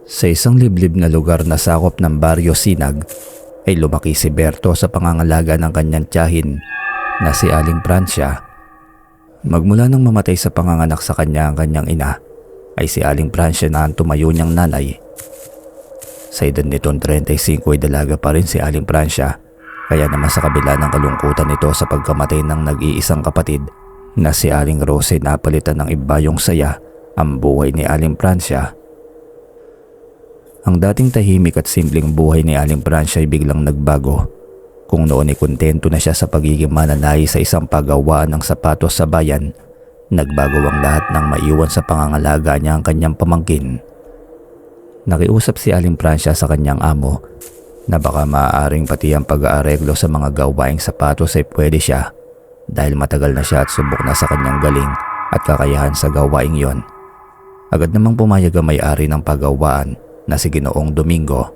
Sa isang liblib na lugar na sakop ng Baryo Sinag ay lumaki si Berto sa pangangalaga ng kanyang tiyahin na si Aling Francia. Magmula nang mamatay sa panganganak sa kanya ang kanyang ina ay si Aling Francia na ang tumayo niyang nanay. Sa edad nitong 35 ay dalaga pa rin si Aling Francia, kaya naman sa kabila ng kalungkutan nito sa pagkamatay ng nag-iisang kapatid na si Aling Rose, napalitan ng ibayong saya ang buhay ni Aling Francia. Ang dating tahimik at simpleng buhay ni Aling Francia ay biglang nagbago. Kung noon ay kontento na siya sa pagiging mananahi sa isang pagawaan ng sapatos sa bayan, nagbago ang lahat nang maiwan sa pangangalaga niya ang kanyang pamangkin. Nakiusap si Aling Francia sa kanyang amo na baka maaaring pati ang pag-aareglo sa mga gawaing sapatos ay pwede siya dahil matagal na siya at subok na sa kanyang galing at kakayahan sa gawaing yon. Agad namang pumayag ang may-ari ng pagawaan na si Ginoong Domingo.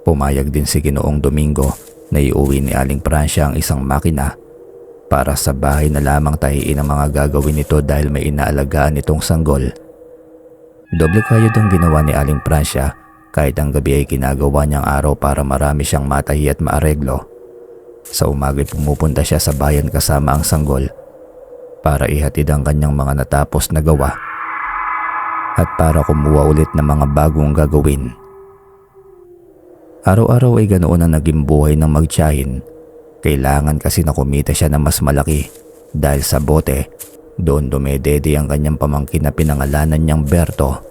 Pumayag din si Ginoong Domingo na iuwi ni Aling Francia ang isang makina para sa bahay na lamang tahiin ang mga gagawin nito dahil may inaalagaan itong sanggol. Doble kayod ang ginawa ni Aling Francia kahit ang gabi ay ginagawa niyang araw para marami siyang matahi at maareglo. Sa umaga pumupunta siya sa bayan kasama ang sanggol para ihatid ang kanyang mga natapos na gawa at para kumuha ulit ng mga bagong gagawin. Araw-araw ay ganoon ang naging buhay ng magtiyahin. Kailangan kasi na kumita siya na mas malaki dahil sa bote, doon dumedede ang kanyang pamangkin na pinangalanan niyang Berto.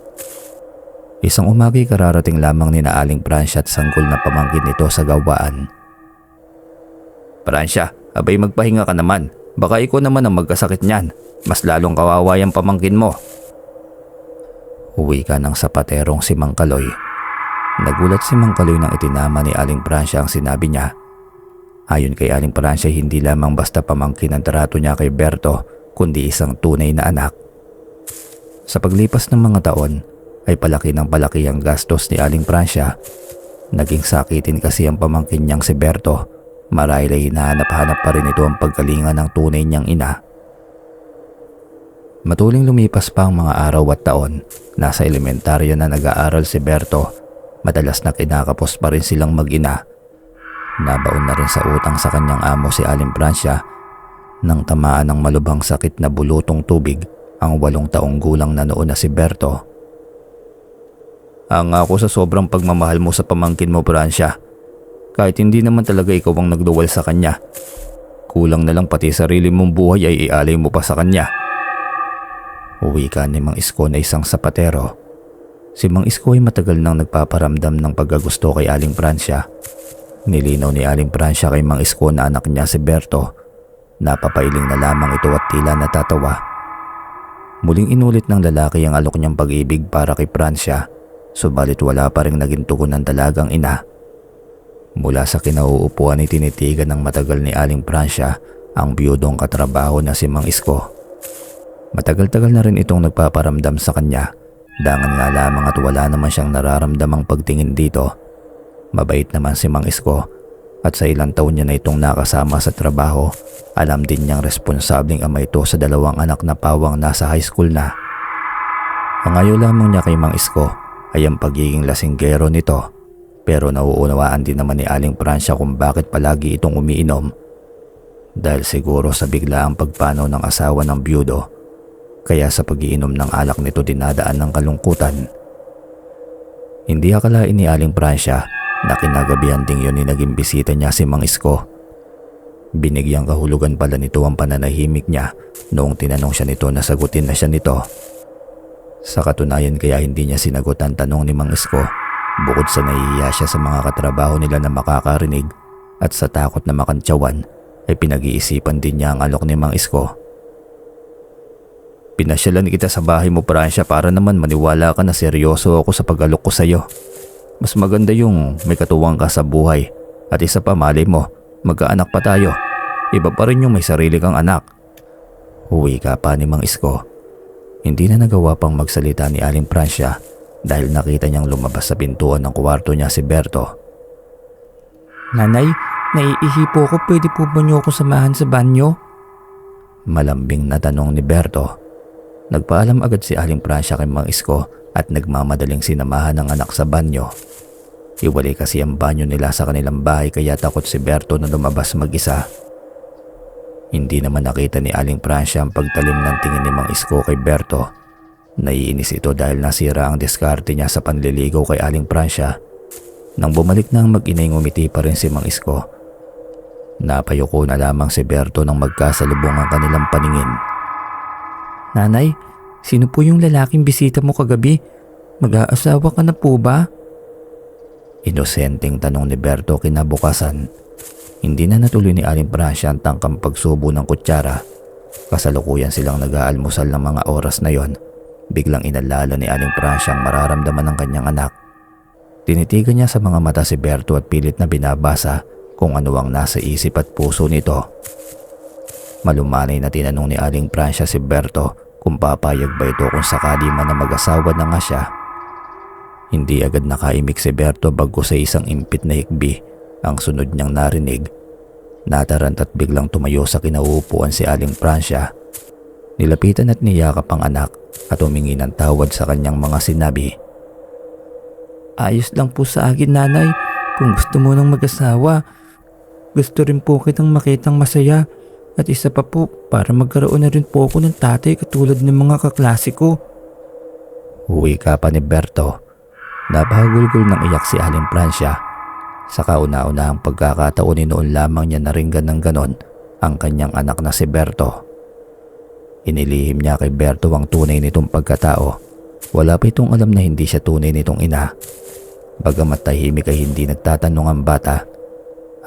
Isang umaga kararating lamang ni na Aling Francia at sanggol na pamangkin nito sa gawaan. "Francia, abay magpahinga ka naman. Baka ikaw naman ang magkasakit niyan. Mas lalong kawawa yung pamangkin mo." Uwi ka ng sapaterong si Mang Kaloy. Nagulat si Mang Kaloy nang itinama ni Aling Francia ang sinabi niya. Ayon kay Aling Francia, hindi lamang basta pamangkin ang trato niya kay Berto, kundi isang tunay na anak. Sa paglipas ng mga taon, ay palaki ng palaki ang gastos ni Aling Francia. Naging sakitin kasi ang pamangkin niyang si Berto. Marahil ay hinahanap-hanap pa rin ito ang pagkalinga ng tunay niyang ina. Matuling lumipas pa ang mga araw at taon. Nasa elementarya na nag-aaral si Berto. Madalas na kinakapos pa rin silang mag-ina. Nabaon na rin sa utang sa kanyang amo si Aling Francia nang tamaan ng malubhang sakit na bulutong tubig ang 8 taong gulang na noon na si Berto. "Ang ako sa sobrang pagmamahal mo sa pamangkin mo, Francia. Kahit hindi naman talaga ikaw ang nagduwal sa kanya. Kulang na lang pati sarili mong buhay ay ialay mo pa sa kanya." Uwi ka ni Mang Isko na isang sapatero. Si Mang Isko ay matagal nang nagpaparamdam ng pagkagusto kay Aling Francia. Nilinaw ni Aling Francia kay Mang Isko na anak niya si Berto. Napapailing na lamang ito at tila natatawa. Muling inulit ng lalaki ang alok niyang pag-ibig para kay Francia, subalit wala pa ring naging tugon ng dalagang ina. Mula sa kinauupuan ay tinitigan ng matagal ni Aling Francia ang biyudong katrabaho na si Mang Isko. Matagal-tagal na rin itong nagpaparamdam sa kanya. Dangan nga lamang at wala naman siyang nararamdamang pagtingin dito. Mabait naman si Mang Isko at sa ilang taon niya na itong nakasama sa trabaho, alam din niyang responsableng ama ito sa 2 anak na pawang nasa high school na. Ang ayaw lamang niya kay Mang Isko ay ang pagiging lasinggero nito, pero nauunawaan din naman ni Aling Francia kung bakit palagi itong umiinom. Dahil siguro sa biglaang pagpanaw ng asawa ng byudo, kaya sa pag-iinom ng alak nito dinadaan ng kalungkutan. Hindi akalain ni Aling Francia na kinagabihan ding yun ni naging bisita niya si Mang Isko. Binigyang kahulugan pala nito ang pananahimik niya noong tinanong siya nito na sagutin na siya nito. Sa katunayan kaya hindi niya sinagot ang tanong ni Mang Isko, bukod sa nahihiya siya sa mga katrabaho nila na makakarinig at sa takot na makantyawan, ay pinag-iisipan din niya ang alok ni Mang Isko. "Pinasyalan kita sa bahay mo, Francia, para naman maniwala ka na seryoso ako sa pag-alok ko sa'yo. Mas maganda yung may katuwang ka sa buhay at isa pa, malay mo, magkaanak pa tayo. Iba pa rin yung may sarili kang anak." Uwi ka pa ni Mang Isko. Hindi na nagawa pang magsalita ni Aling Francia dahil nakita niyang lumabas sa pintuan ng kwarto niya si Berto. "Nanay, naiihi po ako. Pwede po ba niyo ako samahan sa banyo?" Malambing na tanong ni Berto. Nagpaalam agad si Aling Francia kay Mang Isko at nagmamadaling sinamahan ng anak sa banyo. Iwalay kasi ang banyo nila sa kanilang bahay kaya takot si Berto na lumabas mag-isa. Hindi naman nakita ni Aling Francia ang pagtalim ng tingin ni Mang Isko kay Berto. Naiinis ito dahil nasira ang diskarte niya sa panliligaw kay Aling Francia. Nang bumalik na ang mag-inay, ngumiti pa rin si Mang Isko. Napayuko na lamang si Berto nang magkasalubong ang kanilang paningin. Nanay, sino po yung lalaking bisita mo kagabi? Mag-aasawa ka na po ba? Inosenteng tanong ni Berto kinabukasan. Hindi na natuloy ni Aling Francia ang tangkang pagsubo ng kutsara. Kasalukuyan silang nag-aalmusal ng mga oras na yon. Biglang inalala ni Aling Francia ang mararamdaman ng kanyang anak. Tinitigan niya sa mga mata si Berto at pilit na binabasa kung ano ang nasa isip at puso nito. Malumanay na tinanong ni Aling Francia si Berto kung papayag ba ito kung sakali man na mag-asawa na nga siya. Hindi agad nakaimik si Berto bago sa isang impit na hikbi ang sunod niyang narinig. Natarant at biglang tumayo sa kinauupuan si Aling Francia. Nilapitan at niyakap ang anak at humingi ng tawad sa kanyang mga sinabi. Ayos lang po sa akin, nanay. Kung gusto mo nang mag-asawa, gusto rin po kitang makitang masaya. At isa pa po, para magkaroon na rin po ako ng tatay katulad ng mga kaklase ko. Uwi ka pa ni Berto. Napahagulgol ng iyak si Aling Francia. Sa kauna-unahang pagkakataon noon lamang niya naringgan ng ganon ang kanyang anak na si Berto. Inilihim niya kay Berto ang tunay nitong pagkatao. Wala pa itong alam na hindi siya tunay nitong ina. Bagamat tahimik ay hindi nagtatanong ang bata.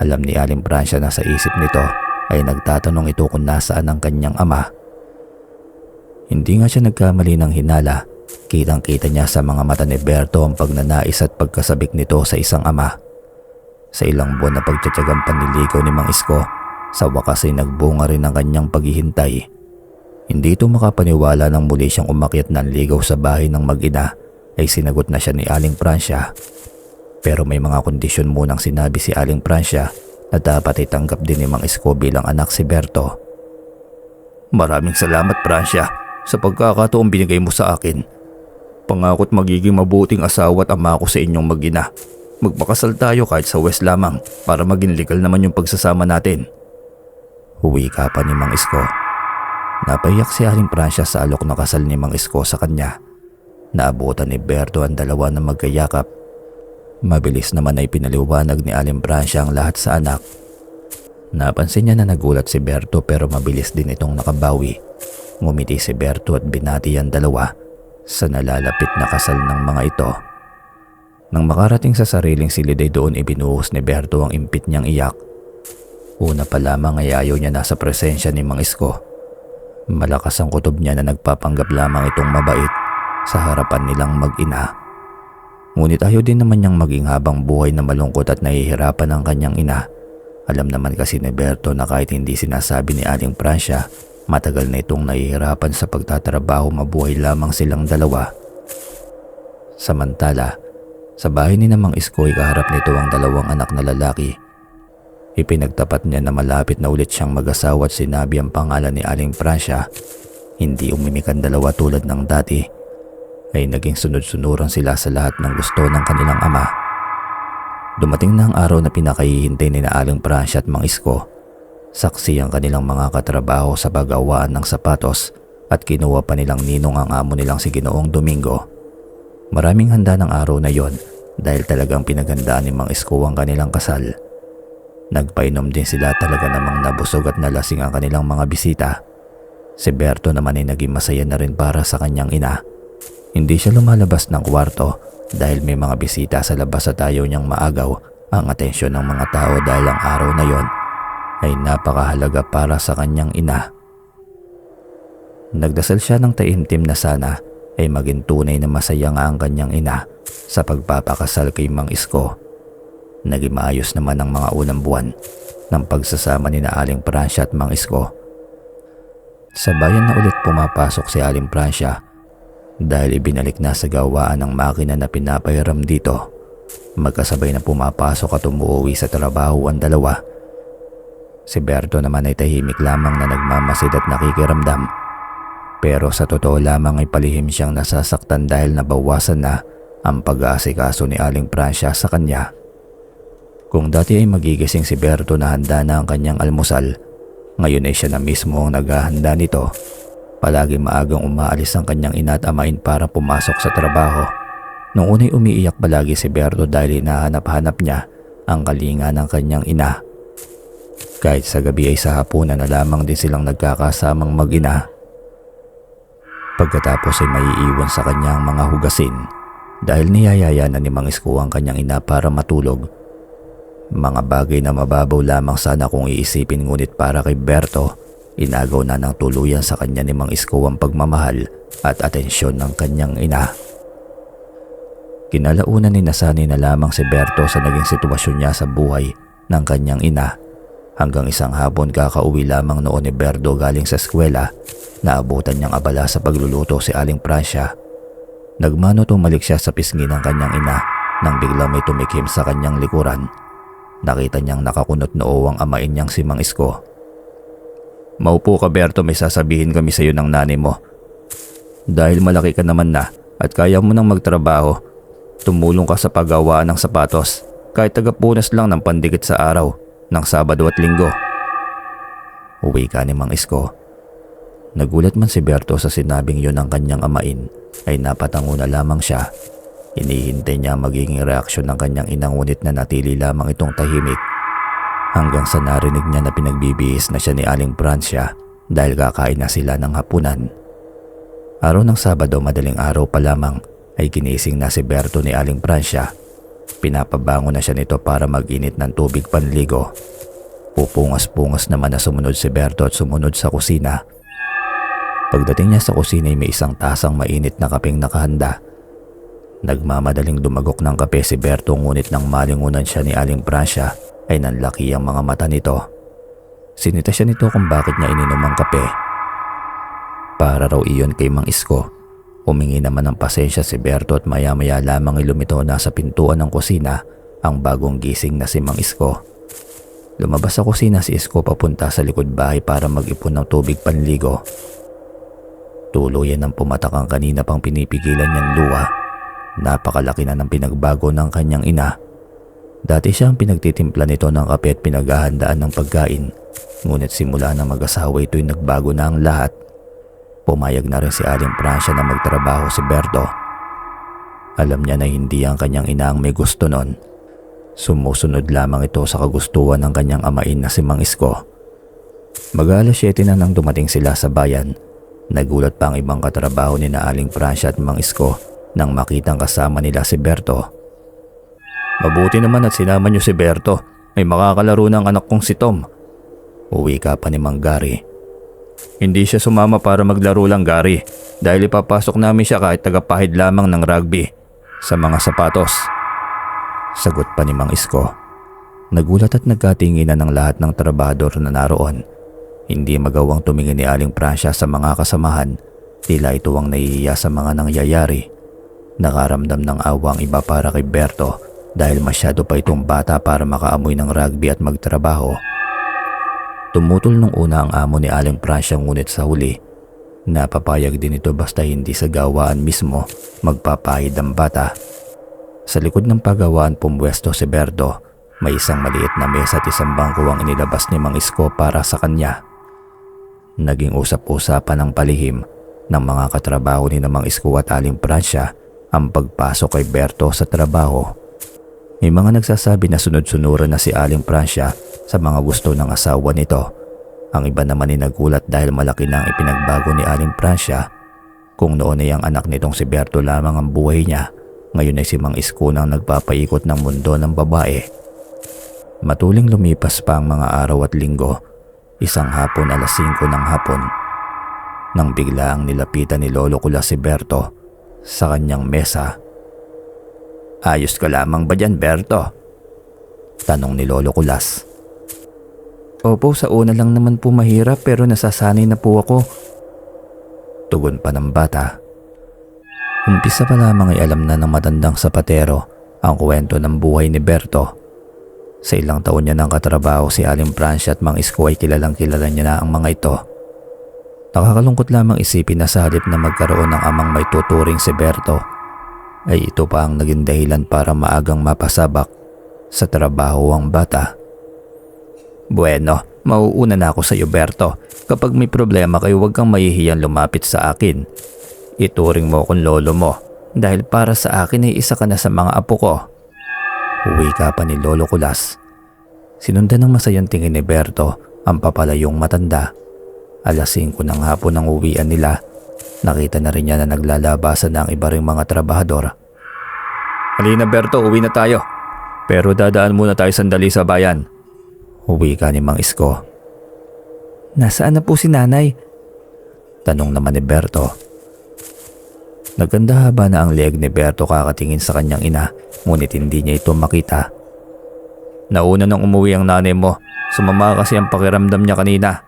Alam ni Aling Francia na sa isip nito ay nagtatanong ito kung nasaan ang kanyang ama. Hindi nga siya nagkamali ng hinala. Kitang-kita niya sa mga mata ni Berto ang pagnanais at pagkasabik nito sa isang ama. Sa ilang buwan na pagtsatsagang panliligaw ni Mang Isko, sa wakas ay nagbunga rin ang kanyang paghihintay. Hindi ito makapaniwala nang muli siyang umakyat ng ligaw sa bahay ng mag-ina ay sinagot na siya ni Aling Francia. Pero may mga kondisyon munang sinabi si Aling Francia na dapat itanggap din ni Mang Isko bilang anak si Berto. Maraming salamat, Francia, sa pagkakataong binigay mo sa akin. Pangako't magiging mabuting asawa at ama ako sa inyong mag-ina. Magpakasal tayo kahit sa West lamang para maging legal naman yung pagsasama natin. Huwi ka pa ni Mang Isko. Napaiyak si Aling Francia sa alok na kasal ni Mang Isko sa kanya. Naabutan ni Berto ang dalawa na magkayakap. Mabilis naman ay pinaliwanag ni Aling Francia ang lahat sa anak. Napansin niya na nagulat si Berto pero mabilis din itong nakabawi. Ngumiti si Berto at binati ang dalawa sa nalalapit na kasal ng mga ito. Nang makarating sa sariling silid ay doon ibinuhos ni Berto ang impit niyang iyak. Una pa lamang ay ayaw niya nasa presensya ni Mang Isko. Malakas ang kutob niya na nagpapanggap lamang itong mabait sa harapan nilang mag-ina. Ngunit ayaw din naman niyang maging habang buhay na malungkot at nahihirapan ang kanyang ina. Alam naman kasi ni Berto na kahit hindi sinasabi ni Aling Francia, matagal na itong nahihirapan sa pagtatrabaho, mabuhay lamang silang dalawa. Samantala, sa bahay ni Mang Isko ay kaharap nito ang dalawang anak na lalaki. Ipinagtapat niya na malapit na ulit siyang mag-asawa at sinabi ang pangalan ni Aling Francia. Hindi umimik ang dalawa tulad ng dati. Ay naging sunod-sunuran sila sa lahat ng gusto ng kanilang ama. Dumating na ang araw na pinakahihintay ni Aling Francia at Mang Isko. Saksi ang kanilang mga katrabaho sa pagawaan ng sapatos at kinuha pa nilang ninong ang amo nilang si Ginoong Domingo. Maraming handa ng araw na yon dahil talagang pinaghandaan ni Mang Isko ang kanilang kasal. Nagpainom din sila, talaga namang nabusog at nalasing ang kanilang mga bisita. Si Berto naman ay naging masaya na rin para sa kanyang ina. Hindi siya lumalabas ng kwarto dahil may mga bisita sa labas at ayaw niyang maagaw ang atensyon ng mga tao dahil ang araw na yon ay napakahalaga para sa kanyang ina. Nagdasal siya ng taimtim na sana ay maging tunay na masaya nga ang kanyang ina sa pagpapakasal kay Mang Isko. Naging maayos naman ang mga unang buwan ng pagsasama ni Aling Francia at Mang Isko. Sa bayan na ulit pumapasok si Aling Francia dahil ibinalik na sa gawaan ng makina na pinapahiram dito. Magkasabay na pumapasok at umuwi sa trabaho ang dalawa. Si Berto naman ay tahimik lamang na nagmamasid at nakikiramdam. Pero sa totoo lamang ay palihim siyang nasasaktan dahil nabawasan na ang pag-aasikaso ni Aling Francia sa kanya. Kung dati ay magigising si Berto na handa na ang kanyang almusal, ngayon ay siya na mismo ang naghahanda nito. Palagi maagang umaalis ang kanyang ina at amain para pumasok sa trabaho. Noong una'y umiiyak palagi si Berto dahil hinahanap-hanap niya ang kalinga ng kanyang ina. Kahit sa gabi ay sa hapunan na lamang din silang nagkakasamang mag-ina. Pagkatapos ay maiiwan sa kanya ang mga hugasin dahil niyayaya na ni Mang Isko ang kanyang ina para matulog. Mga bagay na mababaw lamang sana kung iisipin, ngunit para kay Berto, inagaw na ng tuluyan sa kanya ni Mang Isko ang pagmamahal at atensyon ng kanyang ina. Kinalaunan ni nasanay na lamang si Berto sa naging sitwasyon niya sa buhay ng kanyang ina. Hanggang isang hapon kakauwi lamang noon ni Berto galing sa eskwela, naabutan niyang abala sa pagluluto si Aling Francia. Nagmano tumalik siya sa pisngi ng kanyang ina nang biglang may tumikim sa kanyang likuran. Nakita niyang nakakunot noo ang amain niyang si Mang Isko. "Maupo ka, Berto, may sasabihin kami sa iyo ng nanay mo. Dahil malaki ka naman na at kaya mo nang magtrabaho, tumulong ka sa paggawaan ng sapatos kahit tagapunas lang ng pandikit sa araw ng Sabado at Linggo." Uwi ka ni Mang Isko. Nagulat man si Berto sa sinabing yun ng kanyang amain, ay napatango na lamang siya. Hinihintay niya magiging reaksyon ng kanyang inang, ngunit na natili lamang itong tahimik hanggang sa narinig niya na pinagbibihis na siya ni Aling Francia dahil kakain na sila ng hapunan. Araw ng Sabado, madaling araw pa lamang, ay ginising na si Berto ni Aling Francia. Pinapabango na siya nito para mag-init ng tubig panligo. Pupungas-pungas naman na sumunod si Berto at sumunod sa kusina. Pagdating niya sa kusina ay may isang tasang mainit na kapeng nakahanda. Nagmamadaling dumagok ng kape si Berto, ngunit nang malingunan siya ni Aling Francia ay nanlaki ang mga mata nito. Sinita siya nito kung bakit niya ininom ang kape. Para raw iyon kay Mang Isko. Humingi naman ng pasensya si Berto at maya-maya lamang ilumito na sa pintuan ng kusina ang bagong gising na si Mang Isko. Lumabas sa kusina si Isko papunta sa likod bahay para mag-ipon ng tubig panligo. Tuluyan ng pumatak ang kanina pang pinipigilan niyang luha. Napakalaki na ng pinagbago ng kanyang ina. Dati siyang pinagtitimpla nito ng kape at pinaghahandaan ng pagkain, ngunit simula na mag-asawa ito'y nagbago na ang lahat. Pumayag na rin si Aling Francia na magtrabaho si Berto. Alam niya na hindi ang kanyang ina ang may gusto nun. Sumusunod lamang ito sa kagustuhan ng kanyang amain na si Mang Isko. Mag-alas 7 na nang dumating sila sa bayan. Nagulat pa ang ibang katrabaho ni na Aling Francia at Mang Isko nang makitang kasama nila si Berto. "Mabuti naman at sinama niyo si Berto. May makakalaro ng anak kong si Tom." Uwi ka pa ni Mang Gary. "Hindi siya sumama para maglaro lang, Gary, dahil ipapasok namin siya kahit tagapahid lamang ng rugby sa mga sapatos." Sagot pa ni Mang Isko. Nagulat at nagkatinginan ng lahat ng trabahador na naroon. Hindi magawang tumingin ni Aling Francia sa mga kasamahan. Tila ito ang nahihiya sa mga nangyayari. Nakaramdam ng awa ang iba para kay Berto dahil masyado pa itong bata para makaamoy ng rugby at magtrabaho. Tumutol nung una ang amo ni Aling Francia, ngunit sa huli, napapayag din ito basta hindi sa gawaan mismo magpapahid ang bata. Sa likod ng pagawaan pumwesto si Berto. May isang maliit na mesa at isang bangko ang inilabas ni Mang Isko para sa kanya. Naging usap-usapan ng palihim ng mga katrabaho ni Mang Isko at Aling Francia ang pagpasok kay Berto sa trabaho. May mga nagsasabi na sunod-sunuran na si Aling Francia sa mga gusto ng asawa nito. Ang iba naman ay nagulat dahil malaki na ang ipinagbago ni Aling Francia. Kung noon ay ang anak nitong si Berto lamang ang buhay niya, ngayon ay si Mang Isko nang nagpapaikot ng mundo ng babae. Matuling lumipas pa ang mga araw at linggo. Isang hapon, alas 5 ng hapon, nang bigla ang nilapitan ni Lolo Kulas si Berto sa kanyang mesa. "Ayos ka lamang ba dyan, Berto?" tanong ni Lolo Kulas. "Opo, sa una lang naman po mahirap pero nasasanay na po ako," tugon pa ng bata. Umpisa pa lamang ay alam na ng matandang sapatero ang kwento ng buhay ni Berto. Sa ilang taon niya ng katrabaho si Aling Francia at Mang Isko ay kilalang kilala niya na ang mga ito. Nakakalungkot lamang isipin na sa halip na magkaroon ng amang may tuturing si Berto, ay ito pa ang naging dahilan para maagang mapasabak sa trabaho ang bata. Bueno, mauuna na ako sa iyo, Berto. Kapag may problema kayo, huwag kang mahihiyang lumapit sa akin. Ituring mo akong lolo mo dahil para sa akin ay isa ka na sa mga apo ko. Uwi ka pa ni Lolo Kulas. Sinundan ng masayang tingin ni Berto ang papalayong matanda. Alas 5 ng hapon ang uwian nila. Nakita na rin niya na naglalabasan na ang iba ring mga trabahador. Halina Berto, uwi na tayo. Pero dadaan muna tayo sandali sa bayan. Uwi ka ni Mang Isko. Nasaan na po si nanay? Tanong naman ni Berto. Naganda haba na ang leeg ni Berto kakatingin sa kanyang ina, ngunit hindi niya ito makita. Nauna nang umuwi ang nanay mo. Sumama kasi ang pakiramdam niya kanina.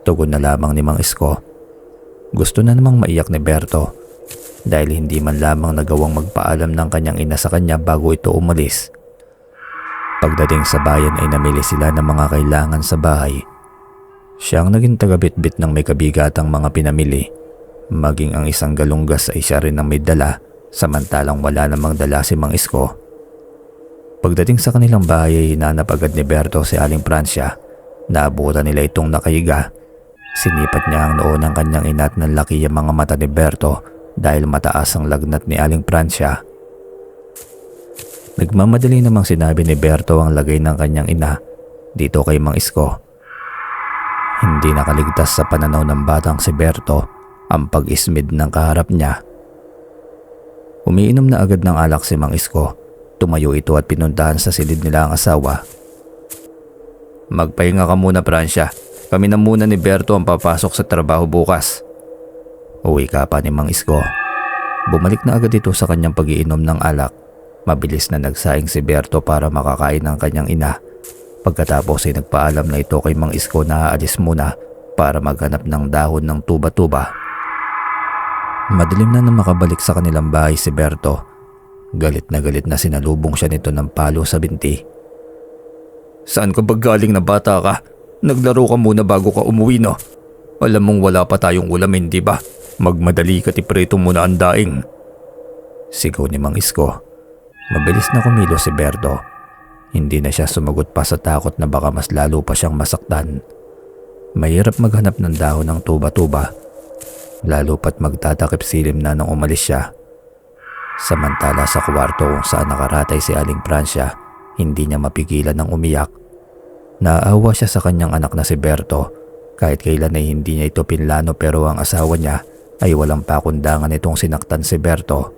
Tugon na lamang ni Mang Isko. Gusto na namang maiyak ni Berto dahil hindi man lamang nagawang magpaalam ng kanyang ina sa kanya bago ito umalis. Pagdating sa bayan ay namili sila ng mga kailangan sa bahay. Siya ang naging tagabitbit ng may kabigatang mga pinamili. Maging ang isang galunggas ay siya rin ang may dala, samantalang wala namang dala si Mang Isko. Pagdating sa kanilang bahay ay hinanap agad ni Berto si Aling Francia. Naabutan nila itong nakahiga. Sinipat niya ang noo ng kanyang ina at nanlaki ang mga mata ni Berto dahil mataas ang lagnat ni Aling Francia. Nagmamadali namang sinabi ni Berto ang lagay ng kanyang ina dito kay Mang Isko. Hindi nakaligtas sa pananaw ng batang si Berto ang pag-ismid ng kaharap niya. Umiinom na agad ng alak si Mang Isko. Tumayo ito at pinuntahan sa silid nila ang asawa. Magpahinga ka muna, Francia. Kami na muna ni Berto ang papasok sa trabaho bukas. Uwi ka pa ni Mang Isko. Bumalik na agad ito sa kanyang pag-iinom ng alak. Mabilis na nagsaing si Berto para makakain ng kanyang ina. Pagkatapos ay nagpaalam na ito kay Mang Isko na aalis muna para maghanap ng dahon ng tuba-tuba. Madilim na makabalik sa kanilang bahay si Berto. Galit na sinalubong siya nito ng palo sa binti. Saan ka ba galing na bata ka? Naglaro ka muna bago ka umuwi, no? Alam mong wala pa tayong ulamin, di ba? Magmadali ka tiprito muna ang daing. Sigaw ni Mang Isko. Mabilis na kumilos si Berto. Hindi na siya sumagot pa sa takot na baka mas lalo pa siyang masaktan. Mahirap maghanap ng dahon ng tuba-tuba. Lalo pat magtatakip silim na nang umalis siya. Samantala sa kwarto kung saan nakaratay si Aling Francia, hindi niya mapigilan ng umiyak. Naaawa siya sa kanyang anak na si Berto. Kahit kailan ay hindi niya ito pinlano pero ang asawa niya ay walang pakundangan itong sinaktan si Berto.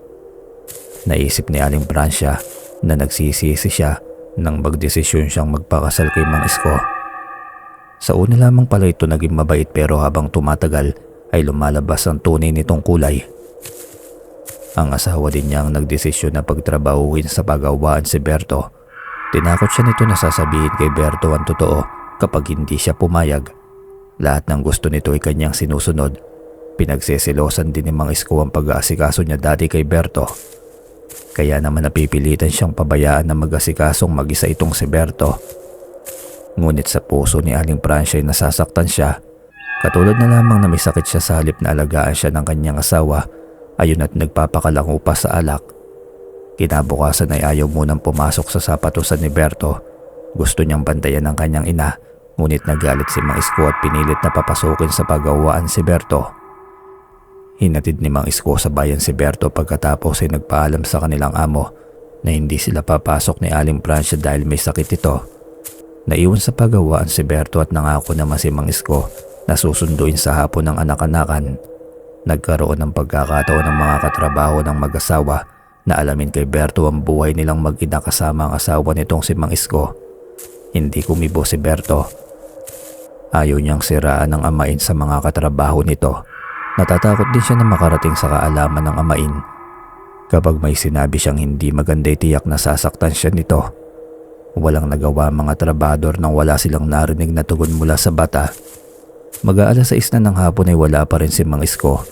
Naisip ni Aling Francia na nagsisisi siya nang magdesisyon siyang magpakasal kay Mang Isko. Sa una lamang pala ito naging mabait pero habang tumatagal ay lumalabas ang tunay nitong kulay. Ang asawa din niya ang nagdesisyon na pagtrabahuin sa pagawaan si Berto. Tinakot siya nito na sasabihin kay Berto ang totoo kapag hindi siya pumayag. Lahat ng gusto nito ay kanyang sinusunod. Pinagsisilosan din ni Mang Isko ang pag-aasikaso niya dati kay Berto. Kaya naman napipilitan siyang pabayaan na mag-asikasong mag-isa itong si Berto. Ngunit sa puso ni Aling Francia ay nasasaktan siya. Katulad na lamang na may sakit siya sa halip na alagaan siya ng kanyang asawa, ayun at nagpapakalango pa sa alak. Kinabukasan ay ayaw munang pumasok sa sapatusan ni Berto. Gusto niyang bantayan ng kanyang ina, ngunit nagalit si Mang Isko at pinilit na papasukin sa pagawaan si Berto. Hinatid ni Mang Isko sa bayan si Berto pagkatapos ay nagpaalam sa kanilang amo na hindi sila papasok ni Aling Francia dahil may sakit ito. Naiwan sa pagawaan si Berto at nangako naman si Mang Isko na susunduin sa hapon ng anak-anakan. Nagkaroon ng pagkakataon ng mga katrabaho ng mag-asawa na alamin kay Berto ang buhay nilang mag-ina kasama ang asawa nitong si Mang Isko. Hindi kumibo si Berto. Ayaw niyang siraan ng amain sa mga katrabaho nito. Natatakot din siya na makarating sa kaalaman ng amain. Kapag may sinabi siyang hindi maganda, tiyak na sasaktan siya nito. Walang nagawa ang mga trabador nang wala silang narinig na tugon mula sa bata. Mag-aalas 6 na ng hapon ay wala pa rin si Mang Isko.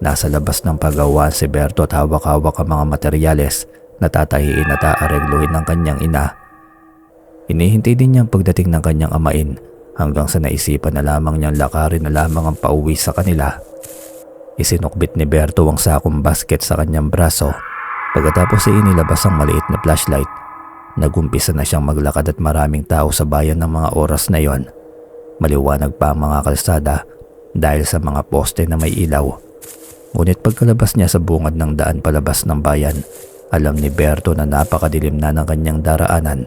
Nasa labas ng pagawaan si Berto at hawak-hawak ang mga materyales na tatahiin at aaregluhin ng kanyang ina. Hinihintay din niya ang pagdating ng kanyang amain hanggang sa naisipan na lamang niyang lakarin na lamang ang pauwi sa kanila. Isinukbit ni Berto ang sakong basket sa kanyang braso. Pagkatapos ay inilabas ang maliit na flashlight. Nagumpisa na siyang maglakad at maraming tao sa bayan ng mga oras na yon. Maliwanag pa ang mga kalsada dahil sa mga poste na may ilaw. Ngunit pagkalabas niya sa bungad ng daan palabas ng bayan, alam ni Berto na napakadilim na ng kanyang daraanan.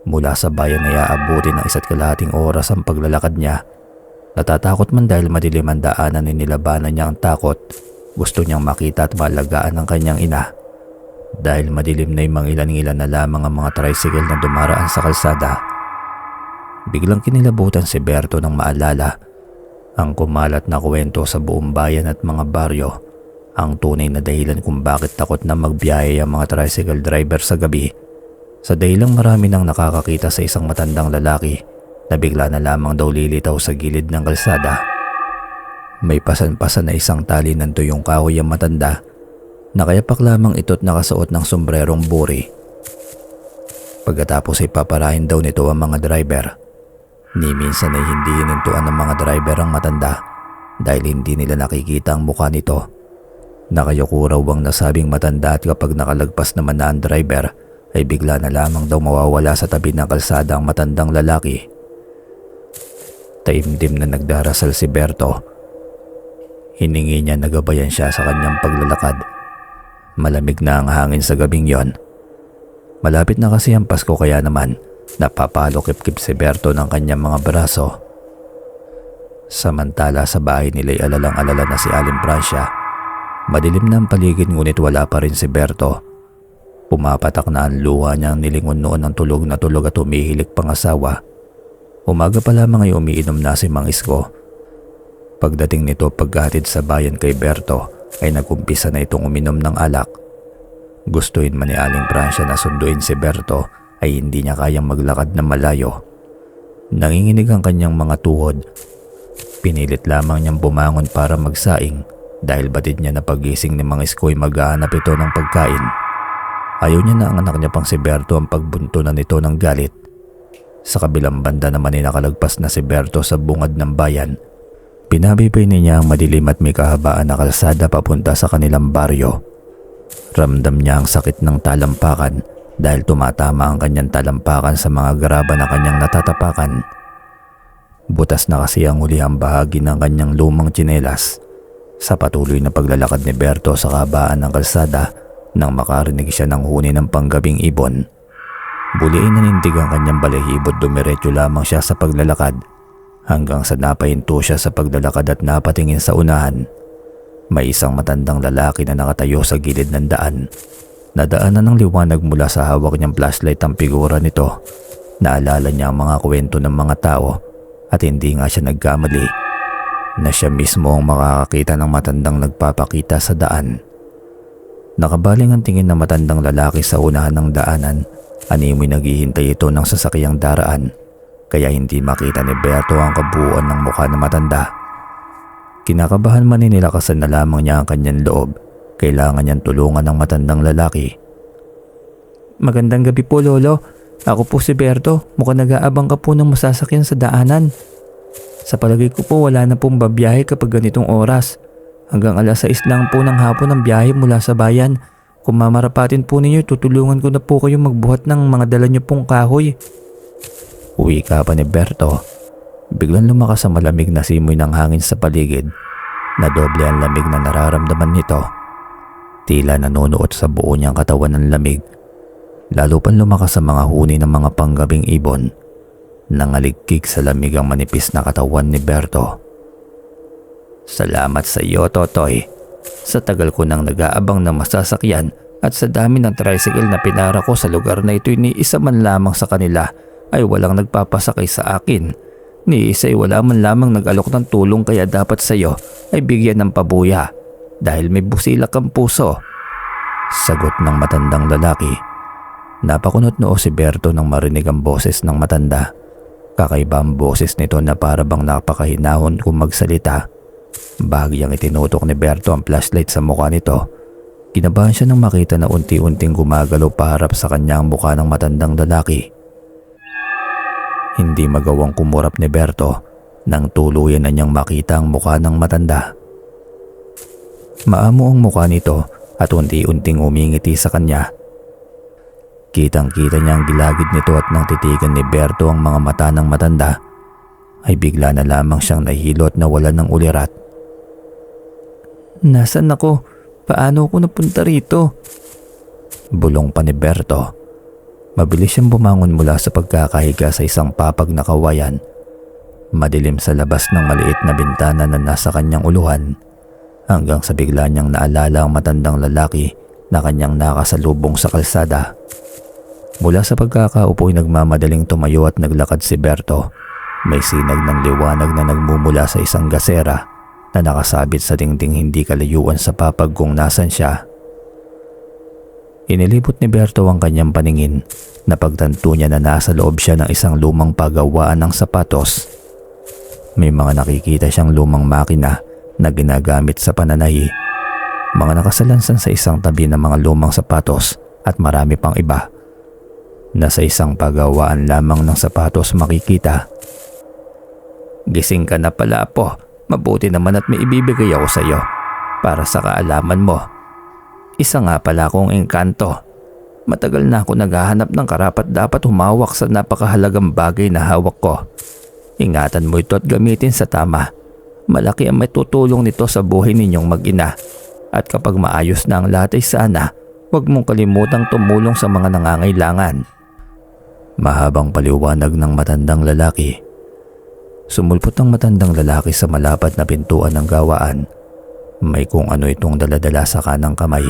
Mula sa bayan ay aabuti ng 1.5 oras ang paglalakad niya. Natatakot man dahil madilim ang daanan ay nilabanan niya ang takot. Gusto niyang makita at malagaan ang kanyang ina. Dahil madilim na yung mangilan-ngilan na lamang ang mga tricycle na dumaraan sa kalsada. Biglang kinilabutan si Berto nang maalala ang kumalat na kwento sa buong bayan at mga baryo. Ang tunay na dahilan kung bakit takot na magbiyahe ang mga tricycle driver sa gabi. Sa dahilang marami nang nakakakita sa isang matandang lalaki na bigla na lamang daw lilitaw sa gilid ng kalsada. May pasan-pasan na isang tali ng tuyong kahoy ang matanda. Nakayapak lamang ito't nakasuot ng sombrerong buri. Pagkatapos ay paparahin daw nito ang mga driver. Ni minsan ay hindi hinintuan ng mga driver ang matanda dahil hindi nila nakikita ang mukha nito. Nakayuko raw ang nasabing matanda at kapag nakalagpas naman na ang driver ay bigla na lamang daw mawawala sa tabi ng kalsada ang matandang lalaki. Taimtim na nagdarasal si Berto. Hiningi niya na gabayan siya sa kanyang paglalakad. Malamig na ang hangin sa gabing yon. Malapit na kasi ang Pasko kaya naman napapalokip-kip si Berto ng kanyang mga braso. Samantala sa bahay nila'y alalang-alala na si Aling Francia. Madilim na ang paligid ngunit wala pa rin si Berto. Pumapatak na ang luha niyang nilingon noon ng tulog na tulog at humihilik pang asawa. Umaga pa lamang ay umiinom na si Mang Isko. Pagdating nito pagkahatid sa bayan kay Berto ay nagumpisa na itong uminom ng alak. Gustuin man ni Aling Francia na sunduin si Berto ay hindi niya kayang maglakad na malayo. Nanginginig ang kanyang mga tuhod. Pinilit lamang niyang bumangon para magsaing dahil batid niya na pagising ni Mang Isko ay maghahanap ito ng pagkain. Ayaw niya na ang anak niya pang si Berto ang pagbuntunan nito ng galit. Sa kabilang banda naman ay nakalagpas na si Berto sa bungad ng bayan. Pinabibay niya ang madilim at may kahabaan na kalsada papunta sa kanilang baryo. Ramdam niya ang sakit ng talampakan dahil tumatama ang kanyang talampakan sa mga graba na kanyang natatapakan. Butas na kasi ang hulihang bahagi ng kanyang lumang tsinelas. Sa patuloy na paglalakad ni Berto sa kahabaan ng kalsada nang makarinig siya ng huni ng panggabing ibon. Buliin nanindig ang kanyang balahibo at dumiretso lamang siya sa paglalakad. Hanggang sa napahinto siya sa paglalakad at napatingin sa unahan. May isang matandang lalaki na nakatayo sa gilid ng daan. Nadaanan ng liwanag mula sa hawak niyang flashlight ang figura nito. Naalala niya ang mga kwento ng mga tao at hindi nga siya nagkamali na siya mismo ang makakakita ng matandang nagpapakita sa daan. Nakabaling ang tingin ng matandang lalaki sa unahan ng daanan. Animoy naghihintay ito ng sasakyang daraan. Kaya hindi makita ni Berto ang kabuuan ng mukha ng matanda. Kinakabahan man ni nilakasan na lamang niya ang kanyang loob. Kailangan niyang tulungan ng matandang lalaki. Magandang gabi po, Lolo. Ako po si Berto. Mukhang nag-aabang ka po ng masasakyan sa daanan. Sa palagay ko po wala na pong babiyahe kapag ganitong oras. Hanggang 6:00 lang po ng hapon ang biyahe mula sa bayan. Kung mamarapatin po ninyo, tutulungan ko na po kayo magbuhat ng mga dala niyo pong kahoy. Uwi ka pa ni Berto. Biglang lumakas ang malamig na simoy ng hangin sa paligid. Nadoble ang lamig na nararamdaman nito. Tila nanunuot sa buo niyang katawan ng lamig. Lalo pang lumakas ang mga huni ng mga panggabing ibon. Nangaligkik sa lamig ang manipis na katawan ni Berto. Salamat sa iyo, Totoy. Sa tagal ko nang nag-aabang ng masasakyan at sa dami ng tricycle na pinara ko sa lugar na ito, ni isa man lamang sa kanila ay walang nagpapasakay sa akin. Ni isa ay wala man lamang nag-alok ng tulong kaya dapat sa iyo ay bigyan ng pabuya dahil may busilak ang puso. Sagot ng matandang lalaki. Napakunot noo si Berto nang marinig ang boses ng matanda. Kakaiba ang boses nito na para bang napakahinahon kung magsalita. Bahagyang itinutok ni Berto ang flashlight sa mukha nito. Kinabahan siya nang makita na unti-unting gumagalaw paharap sa kanya ang mukha ng matandang lalaki. Hindi magawang kumurap ni Berto nang tuluyan na niyang makita ang mukha ng matanda. Maamo ang mukha nito at unti-unting umingiti sa kanya. Kitang-kita niya ang gilagid nito at nang titigan ni Berto ang mga mata ng matanda, ay bigla na lamang siyang nahilo at nawalan ng ulirat. Nasaan ako? Paano ako napunta rito? Bulong pa ni Berto. Mabilis siyang bumangon mula sa pagkakahiga sa isang papag na kawayan. Madilim sa labas ng maliit na bintana na nasa kanyang uluhan, hanggang sa bigla niyang naalala ang matandang lalaki na kanyang nakasalubong sa kalsada. Mula sa pagkakaupo ay nagmamadaling tumayo at naglakad si Berto. May sinag ng liwanag na nagmumula sa isang gasera na nakasabit sa dingding hindi kalayuan sa papag kung nasan siya. Inilibot ni Berto ang kanyang paningin na pagtanto niya na nasa loob siya ng isang lumang pagawaan ng sapatos. May mga nakikita siyang lumang makina na ginagamit sa pananahi, mga nakasalansan sa isang tabi ng mga lumang sapatos at marami pang iba. Nasa isang pagawaan lamang ng sapatos makikita. Gising ka na pala, Apo. Mabuti naman at may ibibigay ako sa iyo para sa kaalaman mo. Isa nga pala akong engkanto. Matagal na ako naghahanap ng karapat-dapat humawak sa napakahalagang bagay na hawak ko. Ingatan mo ito at gamitin sa tama. Malaki ang may tutulong nito sa buhay ninyong mag-ina. At kapag maayos na ang lahat ay sana, huwag mong kalimutang tumulong sa mga nangangailangan. Mahabang paliwanag ng matandang lalaki. Sumulpot ang matandang lalaki sa malapad na pintuan ng gawaan. May kung ano itong daladala sa kanang kamay.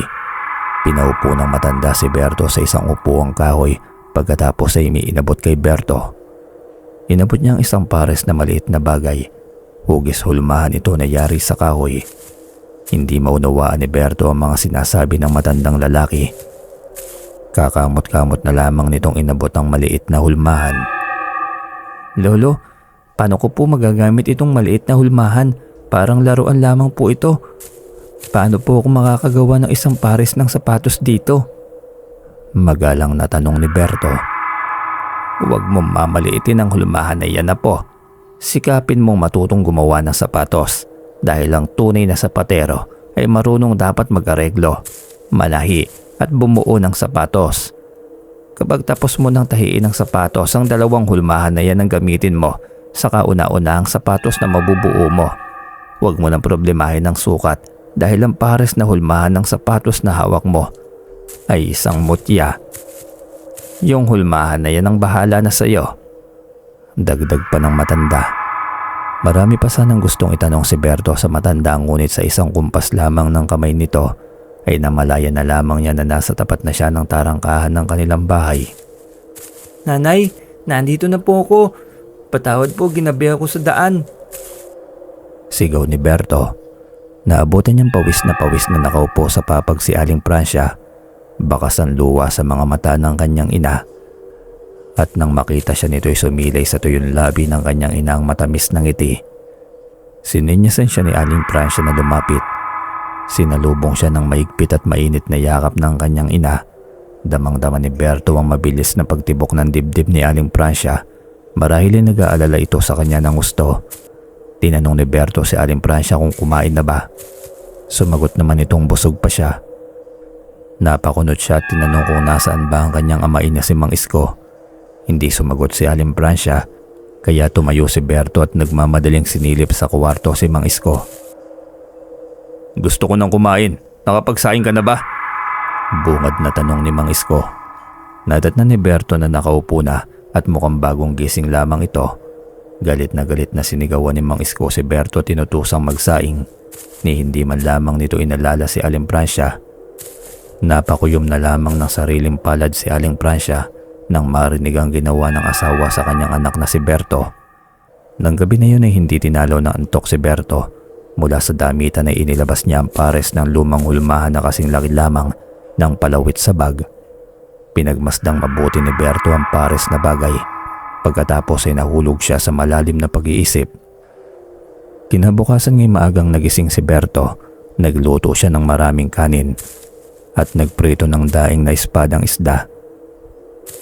Pinaupo ng matanda si Berto sa isang upuang kahoy pagkatapos ay iniabot kay Berto. Inabot niya ang isang pares na maliit na bagay. Hugis hulmahan ito na yari sa kahoy. Hindi maunawaan ni Berto ang mga sinasabi ng matandang lalaki. Kakamot-kamot na lamang nitong inabot ang maliit na hulmahan. Lolo, paano ko po magagamit itong maliit na hulmahan? Parang laruan lamang po ito. Paano po ako makakagawa ng isang pares ng sapatos dito? Magalang na tanong ni Berto. Huwag mong mamaliitin ang hulmahan na yan, Apo. Sikapin mong matutong gumawa ng sapatos dahil ang tunay na sapatero ay marunong dapat mag-areglo, malahi at bumuo ng sapatos. Kapag tapos mo ng tahiin ng sapatos, ang dalawang hulmahan na yan ang gamitin mo sa kauna-una ang sapatos na mabubuo mo. Huwag mo nang problemahin ang sukat dahil ang pares na hulmahan ng sapatos na hawak mo ay isang mutya. Yung hulmahan na yan ang bahala na sa iyo. Dagdag pa ng matanda. Marami pa sanang gustong itanong si Berto sa matanda, ngunit sa isang kumpas lamang ng kamay nito ay namalaya na lamang niya na nasa tapat na siya ng tarangkahan ng kanilang bahay. Nanay, nandito na po ako. Patawad po, ginabi ako sa daan. Sigaw ni Berto. Naabutan niyang pawis na nakaupo sa papag si Aling Francia. Bakas ang luwa sa mga mata ng kanyang ina. At nang makita siya nito ay sumilay sa tuyong labi ng kanyang ina ang matamis ng ngiti. Sininyasan siya ni Aling Francia na lumapit. Sinalubong siya ng maigpit at mainit na yakap ng kanyang ina. Damang-dama ni Berto ang mabilis na pagtibok ng dibdib ni Aling Francia. Marahil ay nag-aalala ito sa kanya ng gusto. Tinanong ni Berto si Aling Francia kung kumain na ba. Sumagot naman itong busog pa siya. Napakunot siya at tinanong kung nasaan ba ang kanyang amain na si Mang Isko. Hindi sumagot si Aling Francia, kaya tumayo si Berto at nagmamadaling sinilip sa kwarto si Mang Isko. Gusto ko nang kumain. Nakapagsaing ka na ba? Bungad na tanong ni Mang Isko. Nadatnan ni Berto na nakaupo na at mukhang bagong gising lamang ito. Galit na sinigawan ni Mang Isko si Berto at tinutusang magsaing. Ni hindi man lamang nito inalala si Aling Francia. Napakuyom na lamang ng sariling palad si Aling Francia nang marinig ang ginawa ng asawa sa kanyang anak na si Berto. Nang gabi na yun ay hindi tinalo ng antok si Berto. Mula sa damitan ay inilabas niya ang pares ng lumang hulmahan na kasing laki lamang ng palawit sa bag. Pinagmasdang mabuti ni Berto ang pares na bagay. Pagkatapos ay nahulog siya sa malalim na pag-iisip. Kinabukasan ngayong maagang nagising si Berto. Nagluto siya ng maraming kanin at nagprito ng daing na espadang isda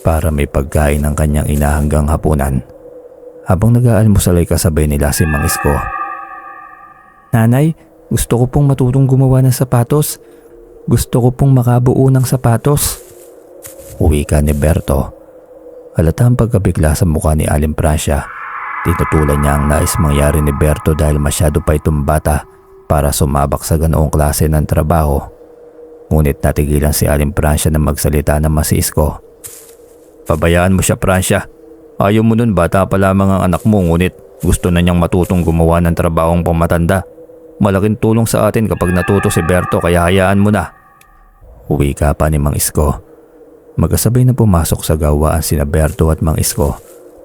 para may pagkain ng kanyang ina hanggang hapunan. habang nag-aalmusal ay kasabay nila si Mang Isko. Nanay, gusto ko pong matutong gumawa ng sapatos. Gusto ko pong makabuo ng sapatos. Uwi ka ni Berto. Halata ang pagkabigla sa mukha ni Aling Francia. Tinutulan niya ang nais mangyari ni Berto dahil masyado pa itong bata para sumabak sa ganoong klase ng trabaho. Ngunit natigilan si Aling Francia na magsalita naman si Isko. Pabayaan mo siya, Francia. Ayaw mo nun, bata pa lamang ang anak mo, ngunit gusto na niyang matutong gumawa ng trabahong pamatanda. Malaking tulong sa atin kapag natuto si Berto, kaya hayaan mo na. Uwi ka pa ni Mang Isko. Magkasabay na pumasok sa gawaan sina Berto at Mang Isko.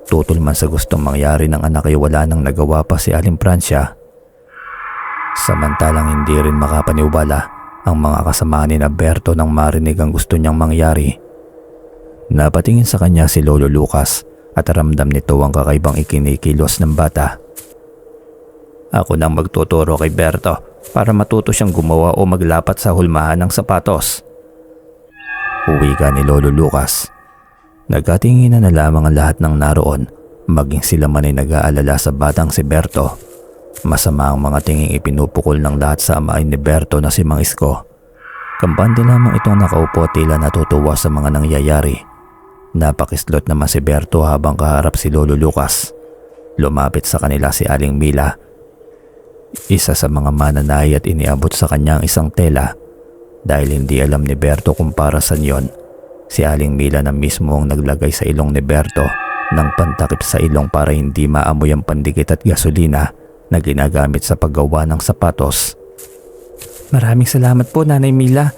Tutol man sa gustong mangyari ng anak ay wala nang nagawa pa si Aling Francia. Samantalang hindi rin makapaniwala ang mga kasama ni Berto nang marinig ang gusto niyang mangyari. Napatingin sa kanya si Lolo Lucas at ramdam nito ang kakaibang ikinikilos ng bata. Ako nang magtuturo kay Berto para matuto siyang gumawa o maglapat sa hulmahan ng sapatos. Uwi ka ni Lolo Lucas. Nagkatinginan na lamang ang lahat ng naroon, maging sila man ay nag-aalala sa batang si Berto. Masama ang mga tinging ipinupukol ng lahat sa amain ni Berto na si Mang Isko. Kampante lamang itong nakaupo tila natutuwa sa mga nangyayari. Napakislot naman si Berto habang kaharap si Lolo Lucas. Lumapit sa kanila si Aling Mila, isa sa mga mananahi, at iniabot sa kanya ang isang tela. Dahil hindi alam ni Berto kung para saan yon, si Aling Mila na mismo ang naglagay sa ilong ni Berto ng pantakip sa ilong para hindi maamoy ang pandikit at gasolina na ginagamit sa paggawa ng sapatos. Maraming salamat po, Nanay Mila.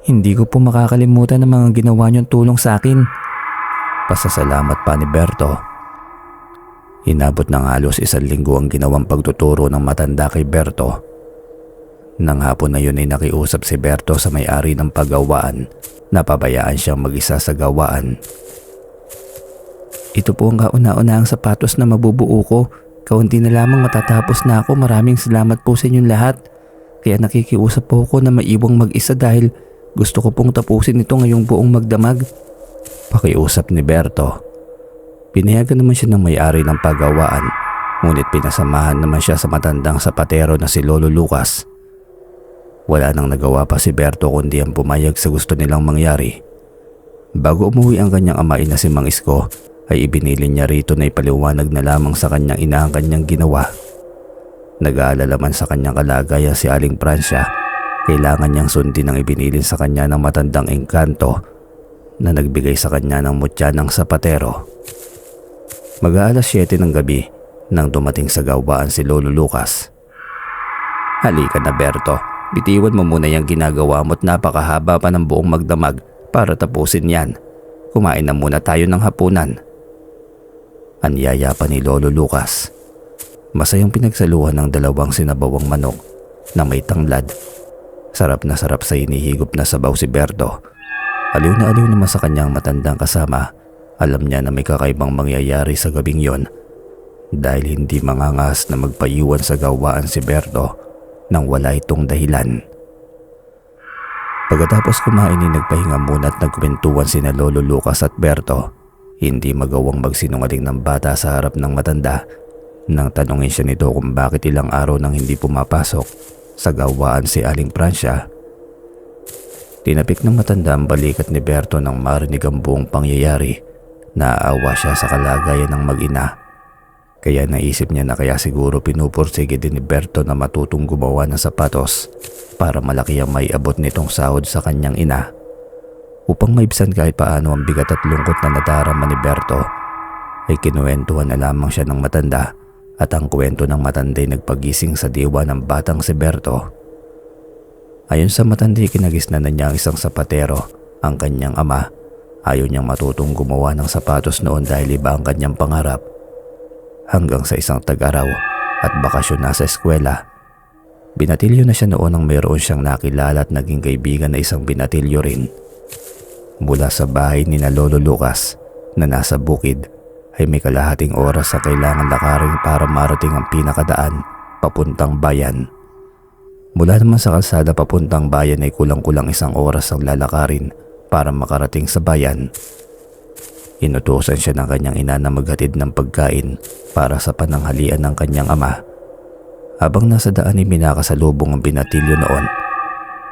Hindi ko po makakalimutan ang mga ginawa niyong tulong sa akin. Pasasalamat pa ni Berto. Inabot ng halos 1 linggo ang ginawang pagtuturo ng matanda kay Berto. Nang hapon na yun ay nakiusap si Berto sa may-ari ng paggawaan na pabayaan siyang mag-isa sa gawaan. Ito po ang kauna-unahang sapatos na mabubuo ko. Kaunti na lamang matatapos na ako. Maraming salamat po sa inyong lahat. Kaya nakikiusap po ako na maiwang mag-isa dahil gusto ko pong tapusin ito ngayong buong magdamag. Pakiusap ni Berto. Pinayagan naman siya ng may-ari ng paggawaan, ngunit pinasamahan naman siya sa matandang sapatero na si Lolo Lucas. Wala nang nagawa pa si Berto kundi ang pumayag sa gusto nilang mangyari. Bago umuwi ang kanyang amain na si Mang Isko, ay ibinili niya rito na ipaliwanag na lamang sa kanyang ina ang kanyang ginawa. Nag-aalala man sa kanyang kalagayan si Aling Francia, kailangan niyang sundin ang ibinilin sa kanya ng matandang engkanto na nagbigay sa kanya ng mutya ng sapatero. Mag-aalas 7 ng gabi nang dumating sa gawaan si Lolo Lucas. Halika na, Berto. Bitiwan mo muna yung ginagawa mo't napakahaba pa ng buong magdamag para tapusin yan. Kumain na muna tayo ng hapunan. Anyaya pa ni Lolo Lucas. Masayang pinagsaluhan ng 2 sinabawang manok na may tanglad. Sarap na sarap sa inihigop na sabaw si Berto. Aliw na aliw naman sa kanyang matandang kasama. Alam niya na may kakaibang mangyayari sa gabing yon dahil hindi mangangas na magpaiwan sa gawaan si Berto nang wala itong dahilan. Pagkatapos kumain ay nagpahinga muna at nagkwentuhan sina Lolo Lucas at Berto. Hindi magawang magsinungaling ng bata sa harap ng matanda nang tanungin siya nito kung bakit ilang araw nang hindi pumapasok sa gawaan si Aling Francia. Tinapik ng matanda ang balikat ni Berto nang marinig ang buong pangyayari. Naaawa siya sa kalagayan ng mag-ina. Kaya naisip niya na kaya siguro pinupursige din ni Berto na matutong gumawa ng sapatos para malaki ang maiabot nitong sahod sa kanyang ina. Upang maibsan kahit paano ang bigat at lungkot na nadarama ni Berto, ay kinuwentuhan na lamang siya ng matanda at ang kwento ng matanda ay nagpagising sa diwa ng batang si Berto. Ayon sa matanda, kinagisnan na niya ang isang sapatero, ang kanyang ama. Ayaw niyang matutong gumawa ng sapatos noon dahil iba ang kanyang pangarap. Hanggang sa isang tag-araw at bakasyon na sa eskwela, binatilyo na siya noon nang mayroon siyang nakilala at naging kaibigan na isang binatilyo rin. Mula sa bahay ni na Lolo Lucas na nasa bukid ay may kalahating oras sa kailangan lakarin para marating ang pinakadaan papuntang bayan. Mula naman sa kalsada papuntang bayan ay kulang-kulang 1 oras ang lalakarin para makarating sa bayan. Inutusan siya ng kanyang ina na maghatid ng pagkain para sa pananghalian ng kanyang ama. Habang nasa daan ay minakasalubong ang binatilyo noon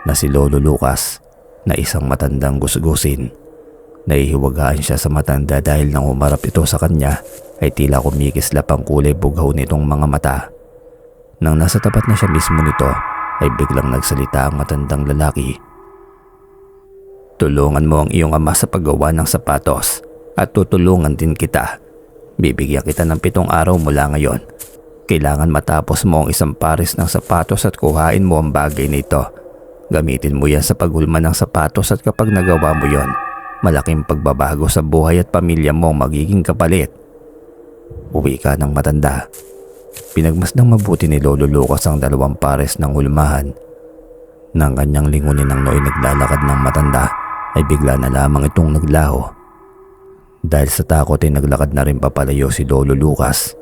na si Lolo Lucas na isang matandang gusgusin. Nahihiwagaan siya sa matanda dahil nang humarap ito sa kanya ay tila kumikislap ang kulay bughaw nitong mga mata. Nang nasa tapat na siya mismo nito ay biglang nagsalita ang matandang lalaki. "Tulungan mo ang iyong ama sa paggawa ng sapatos at tutulungan din kita. Bibigyan kita ng 7 araw mula ngayon. Kailangan matapos mo ang isang pares ng sapatos at kuhain mo ang bagay nito. Gamitin mo yan sa paghulma ng sapatos at kapag nagawa mo yon, malaking pagbabago sa buhay at pamilya mo ang magiging kapalit." Uwi ka ng matanda. Pinagmasdang mabuti ni Lolo Lucas ang 2 pares ng hulmahan. Nang kanyang lingunin ang nooy naglalakad ng matanda ay bigla na lamang itong naglaho. Dahil sa takot ay naglakad na rin papalayo si Lolo Lucas.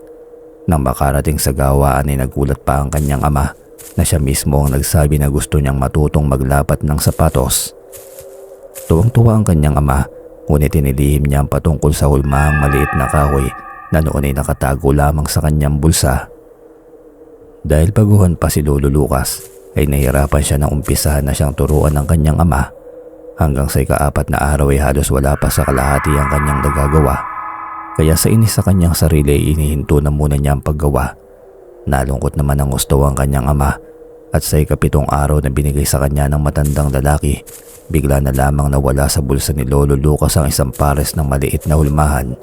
Nang makarating sa gawaan ay nagulat pa ang kanyang ama na siya mismo ang nagsabi na gusto niyang matutong maglapat ng sapatos. Tuwang-tuwa ang kanyang ama, ngunit inilihim niya ang patungkol sa hulmahang maliit na kahoy na noon ay nakatago lamang sa kanyang bulsa. Dahil baguhan pa si Lolo Lucas ay nahirapan siya na umpisahan na siyang turuan ng kanyang ama. Hanggang sa ika-4 na araw ay halos wala pa sa kalahati ang kanyang nagagawa. Kaya sa inis sa kanyang sarili ay inihinto na muna niya ang paggawa. Nalungkot naman ang gusto ang kanyang ama at sa ika-7 araw na binigay sa kanya ng matandang lalaki, bigla na lamang nawala sa bulsa ni Lolo Lucas ang isang pares ng maliit na hulmahan.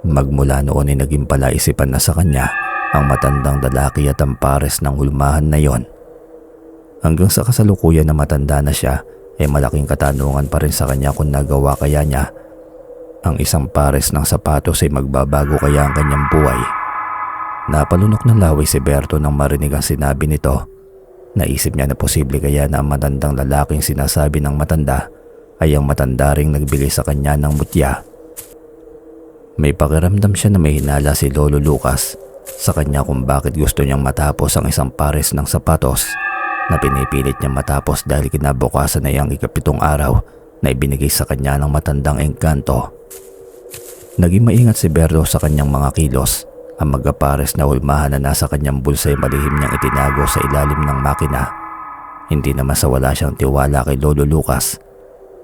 Magmula noon ay naging palaisipan na sa kanya ang matandang lalaki at ang pares ng hulmahan na yon. Hanggang sa kasalukuyan na matanda na siya ay malaking katanungan pa rin sa kanya kung nagawa kaya niya ang isang pares ng sapatos ay magbabago kaya ang kanyang buhay. Napalunok ng laway si Berto nang marinig ang sinabi nito. Naisip niya na posible kaya na ang matandang lalaking sinasabi ng matanda ay ang matanda ring nagbigay sa kanya ng mutya. May pakiramdam siya na may hinala si Lolo Lucas sa kanya kung bakit gusto niyang matapos ang isang pares ng sapatos na pinipilit niyang matapos dahil kinabukasan na iyang ika-7 araw na ibinigay sa kanya ng matandang engkanto. Naging maingat si Berto sa kanyang mga kilos. Ang magkapares na hulmahan na nasa kanyang bulsa ay malihim niyang itinago sa ilalim ng makina. Hindi naman sa wala siyang tiwala kay Lolo Lucas.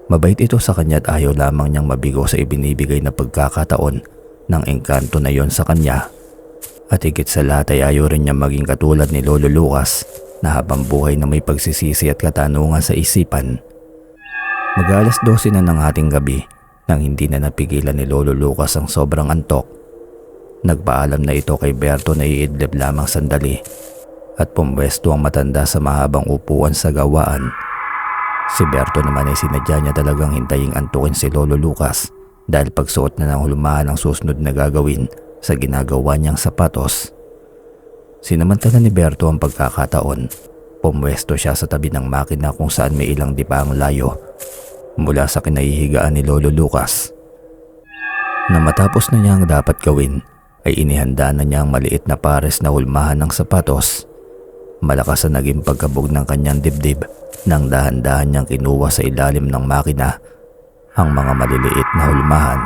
Mabait ito sa kanya at ayaw lamang niyang mabigo sa ibinibigay na pagkakataon ng engkanto na yon sa kanya. At higit sa lahat ay ayaw rin niyang maging katulad ni Lolo Lucas na habang buhay na may pagsisisi at katanungan sa isipan. Mag-alas 12 na ng ating gabi nang hindi na napigilan ni Lolo Lucas ang sobrang antok. Nagpaalam na ito kay Berto na iidlip lamang sandali at pumwesto ang matanda sa mahabang upuan sa gawaan. Si Berto naman ay sinadya niya talagang hintayin antukin si Lolo Lucas dahil pagsuot na ng hulmahan ang susunod na gagawin sa ginagawa niyang sapatos. Sinamantala ni Berto ang pagkakataon. Pumwesto siya sa tabi ng makina kung saan may ilang dipang layo mula sa kinahihigaan ni Lolo Lucas. Na matapos na niya ang dapat gawin, ay inihanda na niya ang maliit na pares na hulmahan ng sapatos. Malakas na naging pagkabog ng kanyang dibdib nang dahan-dahan niyang kinuha sa ilalim ng makina ang mga maliliit na hulmahan.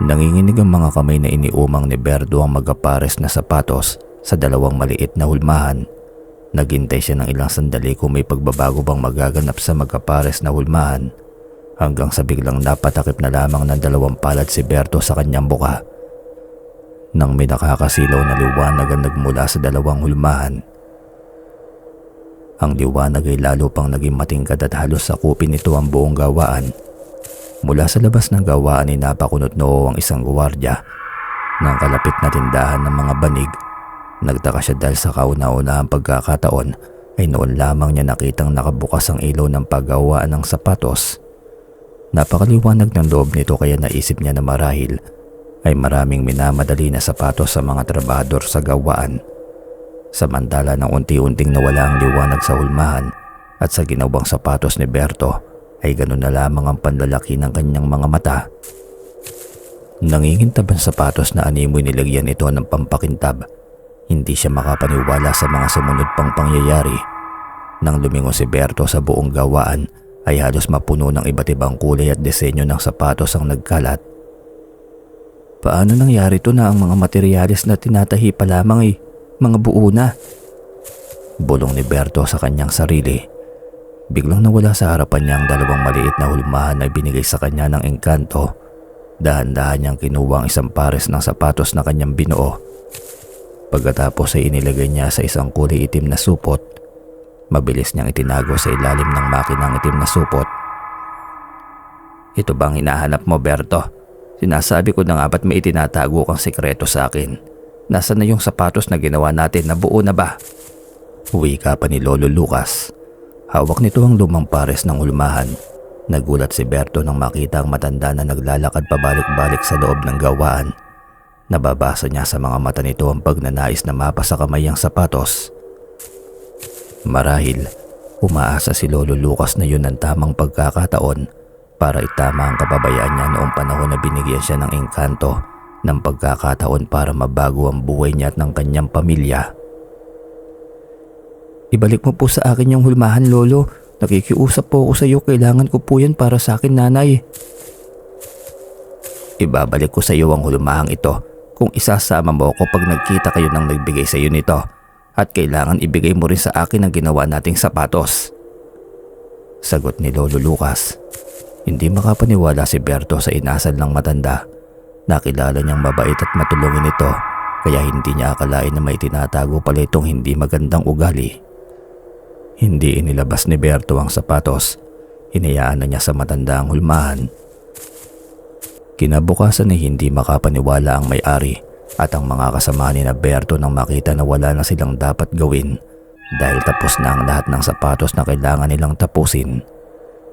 Nanginginig ang mga kamay na iniumang ni Berto ang magkapares na sapatos sa 2 maliit na hulmahan. Naghintay siya ng ilang sandali kung may pagbabago bang magaganap sa magkapares na hulmahan hanggang sa biglang napatakip na lamang ng 2 palad si Berto sa kanyang buka. Nang may nakakasilaw na liwanag ang nagmula sa 2 hulmahan. Ang liwanag ay lalo pang naging matingkad at halos sakupin nito ang buong gawaan. Mula sa labas ng gawaan ay napakunot noo ang isang gwardiya. Nang kalapit na tindahan ng mga banig, nagtaka siya dahil sa kauna-unahang pagkakataon ay noon lamang niya nakitang nakabukas ang ilaw ng paggawaan ng sapatos. Napakaliwanag ng loob nito kaya naisip niya na marahil ay maraming minamadali na sapatos sa mga trabahador sa gawaan. Samantala nang unti-unting nawala ang liwanag sa hulmahan at sa ginawang sapatos ni Berto ay ganun na lamang ang panlalaki ng kanyang mga mata. Nangingintab ang sapatos na animoy nilagyan ito ng pampakintab. Hindi siya makapaniwala sa mga sumunod pang pangyayari. Nang lumingon si Berto sa buong gawaan ay halos mapuno ng iba't ibang kulay at disenyo ng sapatos ang nagkalat. Paano nangyari to na ang mga materyales na tinatahi pa lamang mga buo na? Bulong ni Berto sa kanyang sarili. Biglang nawala sa harapan niya ang dalawang maliit na hulmahan na binigay sa kanya ng engkanto. Dahan-dahan niyang kinuha ang isang pares ng sapatos na kanyang binuo. Pagkatapos ay inilagay niya sa isang kulay itim na supot. Mabilis niyang itinago sa ilalim ng makinang itim na supot. Ito bang hinahanap mo, Berto? Sinasabi ko na nga ba't may itinatago kang sekreto sa akin? Nasaan na yung sapatos na ginawa natin, na buo na ba? Wika pa ni Lolo Lucas. Hawak nito ang lumang pares ng hulmahan. Nagulat si Berto nang makita ang matanda na naglalakad pabalik-balik sa loob ng gawaan. Nababasa niya sa mga mata nito ang pagnanais na mapa sa kamay ang sapatos. Marahil, umaasa si Lolo Lucas na yun ang tamang pagkakataon para itama ang kababayaan niya noong panahon na binigyan siya ng engkanto ng pagkakataon para mabago ang buhay niya at ng kanyang pamilya. Ibalik mo po sa akin yung hulmahan, Lolo. Nakikiusap po ako sa iyo. Kailangan ko po yan para sa akin, Nanay. Ibabalik ko sa iyo ang hulmahang ito kung isasama mo ako pag nagkita kayo ng nagbigay sa iyo nito, at kailangan ibigay mo rin sa akin ang ginawa nating sapatos. Sagot ni Lolo Lucas. Hindi makapaniwala si Berto sa inasal ng matanda. Nakilala niyang mabait at matulungin ito, kaya hindi niya akalain na may tinatago pala itong hindi magandang ugali. Hindi inilabas ni Berto ang sapatos. Hinayaan na niya sa matanda ang hulmahan. Kinabukasan ay hindi makapaniwala ang may-ari at ang mga kasama ni Berto nang makita na wala na silang dapat gawin dahil tapos na ang lahat ng sapatos na kailangan nilang tapusin.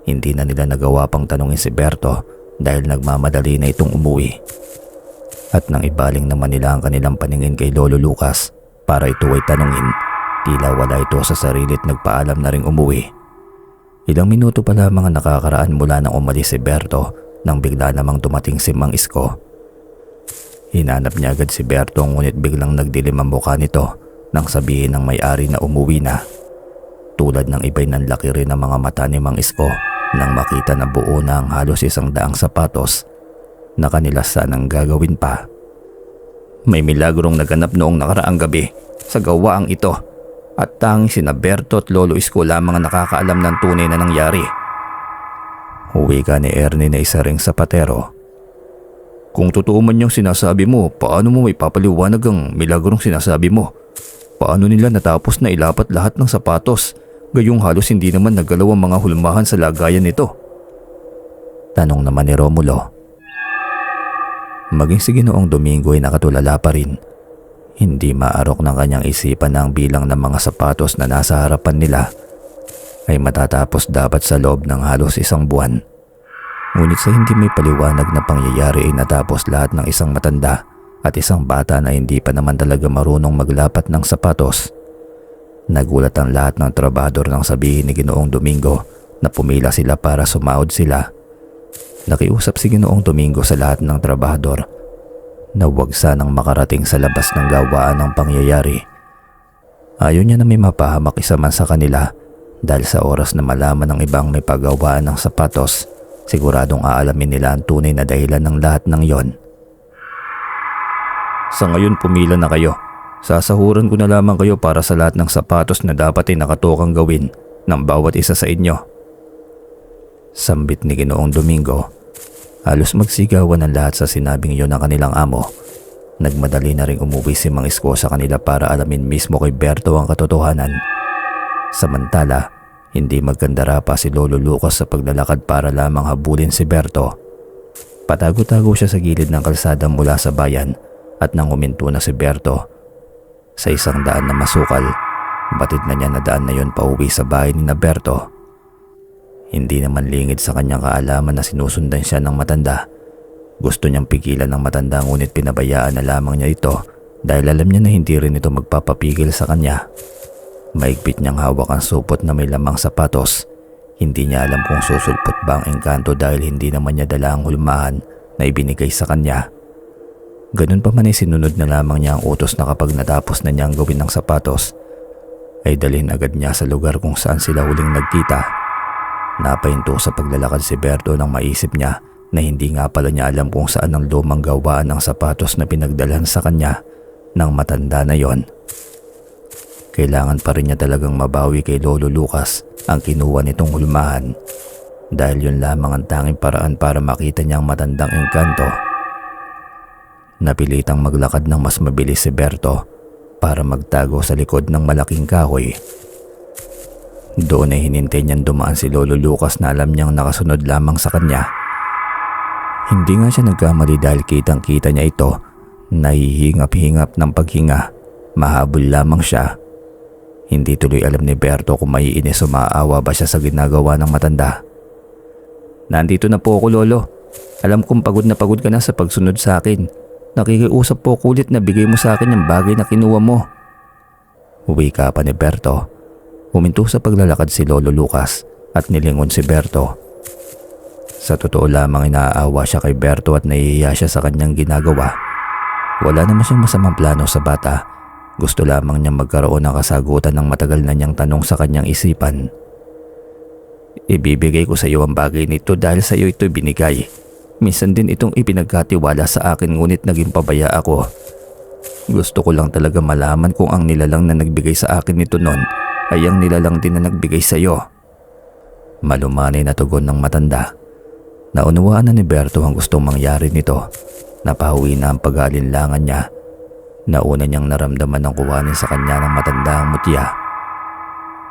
Hindi na nila nagawa pang tanungin si Berto dahil nagmamadali na itong umuwi. At nang ibaling naman nila ang kanilang paningin kay Lolo Lucas para ito ay tanungin, tila wala ito sa sarili at nagpaalam na ring umuwi. Ilang minuto pa lamang ang nakakaraan mula nang umalis si Berto nang bigla namang dumating si Mang Isko. Hinanap niya agad si Berto ngunit biglang nagdilim ang mukha nito nang sabihin ng may-ari na umuwi na. Tulad ng iba'y nanlaki rin ang mga mata ni Mang Isko nang makita na buo na ang halos 100 sapatos na kanila sanang gagawin pa. May milagrong naganap noong nakaraang gabi sa gawaang ito at tanging sina Berto at Lolo Isko lamang ang nakakaalam ng tunay na nangyari. Uwi ka ni Ernie na isa ring sapatero. Kung totoo man yung sinasabi mo, paano mo may papaliwanag ang milagrong sinasabi mo? Paano nila natapos na ilapat lahat ng sapatos, gayong halos hindi naman naggalaw ang mga hulmahan sa lagayan nito? Tanong naman ni Romulo. Maging si Ginoong Domingo ay nakatulala pa rin. Hindi maarok ng kanyang isipan na ang bilang ng mga sapatos na nasa harapan nila ay matatapos dapat sa loob ng halos 1 buwan. Ngunit sa hindi may paliwanag na pangyayari ay natapos lahat ng isang matanda at isang bata na hindi pa naman talaga marunong maglapat ng sapatos. Nagulat ang lahat ng trabador nang sabihin ni Ginoong Domingo na pumila sila para sumahod sila. Nakiusap si Ginoong Domingo sa lahat ng trabador na huwag sanang makarating sa labas ng gawaan ng pangyayari. Ayaw niya na may mapahamak isa man sa kanila dahil sa oras na malaman ng ibang may paggawaan ng sapatos, siguradong aalamin nila ang tunay na dahilan ng lahat ng yon. Sa ngayon pumila na kayo. Sasahuran ko na lamang kayo para sa lahat ng sapatos na dapat ay nakatokang gawin ng bawat isa sa inyo. Sambit ni Ginoong Domingo. Halos magsigawan ang lahat sa sinabing iyon ng kanilang amo. Nagmadali na ring umuwi si Mang Isko sa kanila para alamin mismo kay Berto ang katotohanan. Samantala, hindi magkandara pa si Lolo Lucas sa paglalakad para lamang habulin si Berto. Patago-tago siya sa gilid ng kalsada mula sa bayan at nang huminto na si Berto sa 100 na masukal, batid na niya na daan na yon pauwi sa bahay ni Berto. Hindi naman lingid sa kanyang kaalaman na sinusundan siya ng matanda. Gusto niyang pigilan ng matanda ngunit pinabayaan na lamang niya ito dahil alam niya na hindi rin ito magpapapigil sa kanya. Maigpit niyang hawak ang supot na may lamang sapatos. Hindi niya alam kung susulpot ba ang engkanto dahil hindi naman niya dala ang hulmahan na ibinigay sa kanya. Ganun pa man ay sinunod na lamang niya ang utos na kapag natapos na niyang gawin ng sapatos, ay dalhin agad niya sa lugar kung saan sila huling nagkita. Napahinto sa paglalakad si Berto nang maisip niya na hindi nga pala niya alam kung saan ang lumang gawaan ng sapatos na pinagdalhan sa kanya ng matanda na yon. Kailangan pa rin niya talagang mabawi kay Lolo Lucas ang kinuha nitong hulmahan dahil yun lamang ang tanging paraan para makita niya ang matandang engkanto. Napilitang maglakad ng mas mabilis si Berto para magtago sa likod ng malaking kahoy. Doon ay hinintay niyang dumaan si Lolo Lucas na alam niyang nakasunod lamang sa kanya. Hindi nga siya nagkamali dahil kitang-kita niya ito. Nahihingap-hingap ng paghinga. Mahabol lamang siya. Hindi tuloy alam ni Berto kung maiinis o maaawa ba siya sa ginagawa ng matanda. "Nandito na po ako, Lolo. Alam kong pagod na pagod ka na sa pagsunod sa akin. Nakikiusap po ako ulit na bigay mo sa akin yung bagay na kinuha mo." Uwi ka pa ni Berto. Huminto sa paglalakad si Lolo Lucas at nilingon si Berto. Sa totoo lamang inaawa siya kay Berto at nahihiya siya sa kanyang ginagawa. Wala naman siyang masamang plano sa bata. Gusto lamang niyang magkaroon ng kasagutan ng matagal na niyang tanong sa kanyang isipan. "Ibibigay ko sa iyo ang bagay nito dahil sa iyo ito binigay. Minsan din itong ipinagkatiwala sa akin ngunit naging pabaya ako. Gusto ko lang talaga malaman kung ang nilalang na nagbigay sa akin nito noon ay ang nilalang din na nagbigay sa iyo." Malumanay na tugon ng matanda. Naunawaan na ni Berto ang gustong mangyari nito. Napahuwi na ang pag-aalinlangan niya. Nauna niyang naramdaman ng kuhanin sa kanya ng matanda ang mutya.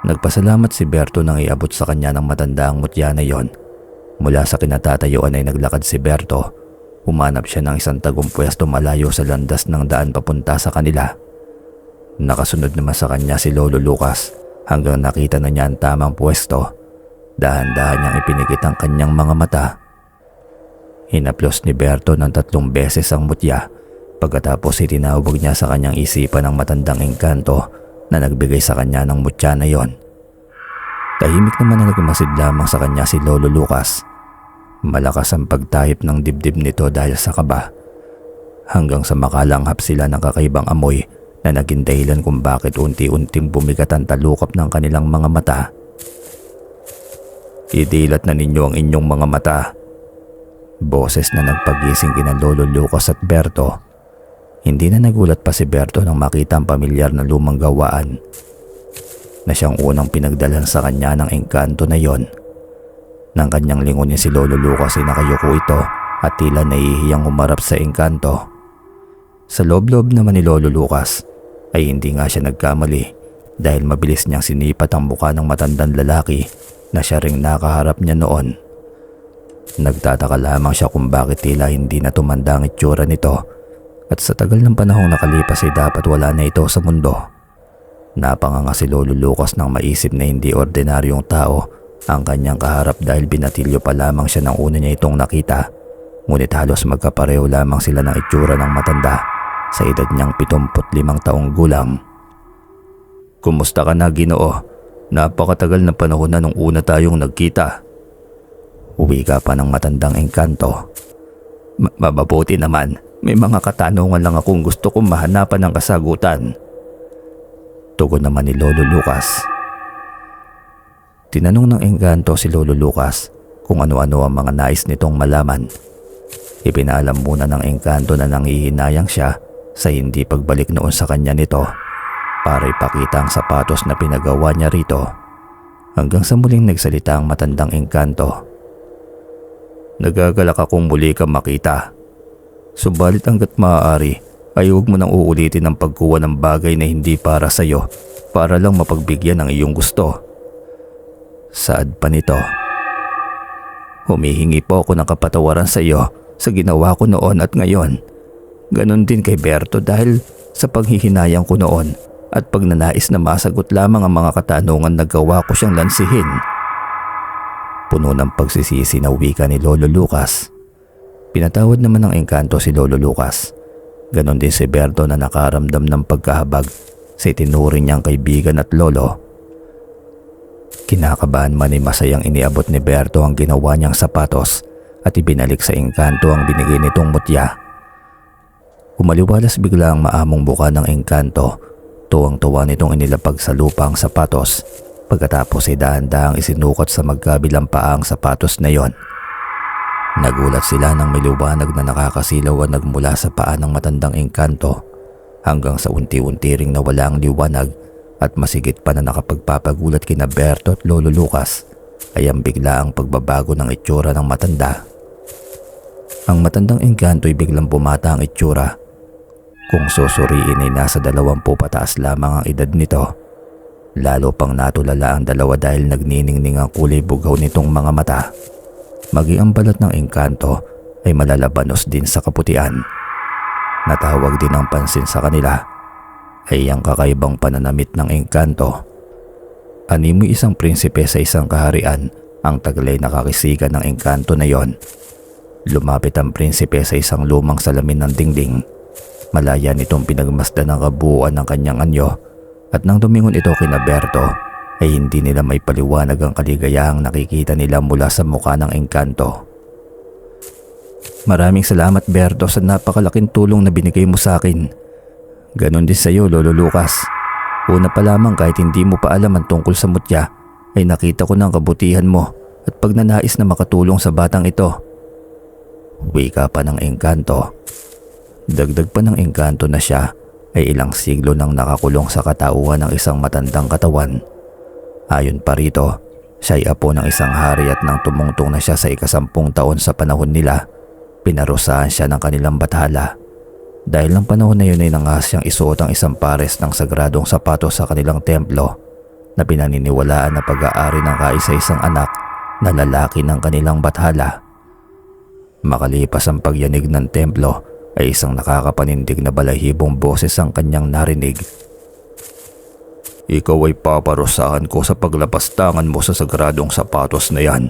Nagpasalamat si Berto nang iabot sa kanya ng matanda ang mutya na yon. Mula sa kinatatayuan ay naglakad si Berto. Humanap siya ng isang tagong pwesto malayo sa landas ng daan papunta sa kanila. Nakasunod naman sa kanya si Lolo Lucas hanggang nakita na niya ang tamang pwesto. Dahan-dahan niyang ipinigit ang kanyang mga mata. Hinaplos ni Berto ng 3 beses ang mutya. Pagkatapos itinawag niya sa kanyang isipan ang matandang engkanto na nagbigay sa kanya ng mutya na yon. Tahimik naman na nagmasid lamang sa kanya si Lolo Lucas. Malakas ang pagtahip ng dibdib nito dahil sa kaba. Hanggang sa makalanghap sila ng kakaibang amoy na naging dahilan kung bakit unti-unting bumigat ang talukap ng kanilang mga mata. "Idilat na ninyo ang inyong mga mata." Boses na nagpagising kina Lolo Lucas at Berto. Hindi na nagulat pa si Berto nang makita ang pamilyar na lumang gawaan na siyang unang pinagdalhan sa kanya ng engkanto na yon. Nang kanyang lingunin si Lolo Lucas ay nakayuko ito at tila nahihiyang humarap sa engkanto. Sa loob-loob naman ni Lolo Lucas ay hindi nga siya nagkamali dahil mabilis niyang sinipat ang mukha ng matandang lalaki na siya ring nakaharap niya noon. Nagtataka lamang siya kung bakit tila hindi na tumanda ang itsura nito at sa tagal ng panahong nakalipas ay dapat wala na ito sa mundo. Napanganga si Lolo Lucas nang maisip na hindi ordinaryong tao ang kanyang kaharap dahil binatilyo pa lamang siya nang una niya itong nakita. Ngunit halos magkapareho lamang sila ng itsura ng matanda sa edad niyang 75 taong gulang. "Kumusta ka na, Ginoo? Napakatagal na panahon na nung una tayong nagkita." Uwi ka pa ng matandang engkanto. Mababuti naman. May mga katanungan lang akong gusto kong mahanapan ng kasagutan." Tugon naman ni Lolo Lucas. Tinanong ng engkanto si Lolo Lucas kung ano-ano ang mga nais nitong malaman. Ipinaalam muna ng engkanto na nanghihinayang siya sa hindi pagbalik noon sa kanya nito para ipakita ang sapatos na pinagawa niya rito. Hanggang sa muling nagsalita ang matandang engkanto. "Nagagalak akong muli kang makita. Subalit hanggat maaari ay huwag mo nang uulitin ang pagkuha ng bagay na hindi para sa iyo para lang mapagbigyan ng iyong gusto." Saad pa nito. "Humihingi po ako ng kapatawaran sa iyo sa ginawa ko noon at ngayon. Ganon din kay Berto dahil sa paghihinayang ko noon at pagnanais na masagot lamang ang mga katanungan na gawa ko siyang lansihin." Puno ng pagsisisi na wika ni Lolo Lucas. Pinatawad naman ng engkanto si Lolo Lucas. Ganon din si Berto na nakaramdam ng pagkahabag sa itinuring niyang kaibigan at lolo. Kinakabahan man ay masayang iniabot ni Berto ang ginawa niyang sapatos at ibinalik sa engkanto ang binigay nitong mutya. Umaliwalas bigla ang maamong buka ng engkanto. Tuwang-tuwa nitong inilapag sa lupa ang sapatos Pagkatapos ay dahan-dahang isinukat sa magkabilang paa ang sapatos na yon. Nagulat sila nang may liwanag na nakakasilaw ang nagmula sa paa ng matandang engkanto hanggang sa unti-unti ring nawala ang liwanag at masigit pa na nakapagpapagulat kina Berto at Lolo Lucas ay ang biglaang pagbabago ng itsura ng matanda. Ang matandang engkanto ay biglang bumata ang itsura. Kung susuriin ay nasa 20 pataas lamang ang edad nito. Lalo pang natulala ang dalawa dahil nagniningning ang kulay bugaw nitong mga mata. Maging ang balat ng engkanto ay malalabanos din sa kaputian. Natawag din ang pansin sa kanila ay ang kakaibang pananamit ng engkanto. Animoy isang prinsipe sa isang kaharian ang taglay nakakisigan ng engkanto na yon. Lumapit ang prinsipe sa isang lumang salamin ng dingding. Malaya nitong pinagmasdan ang kabuuan ng kanyang anyo at nang tumingon ito kina Berto ay hindi nila may paliwanag ang kaligayahang nakikita nila mula sa mukha ng engkanto. Maraming salamat Berto sa napakalaking tulong na binigay mo sa akin. Ganon din sa iyo Lolo Lucas. Una pa lamang kahit hindi mo pa alam ang tungkol sa mutya ay nakita ko ng kabutihan mo at pagnanais na makatulong sa batang ito. Wika pa ng engkanto. Dagdag pa ng engkanto na siya ay ilang siglo nang nakakulong sa katauhan ng isang matandang katawan. Ayon pa rito, siya ay apo ng isang hari at nang tumungtong na siya sa 10 taon sa panahon nila, pinarusahan siya ng kanilang bathala. Dahil ng panahon na yun ay nangahas siyang isuot ang isang pares ng sagradong sapatos sa kanilang templo na pinaniniwalaan na pag-aari ng kaisa-isang anak na lalaki ng kanilang bathala. Makalipas ang pagyanig ng templo ay isang nakakapanindig na balahibong boses ang kanyang narinig. Ikaw ay paparusahan ko sa paglapastangan mo sa sagradong sapatos na yan.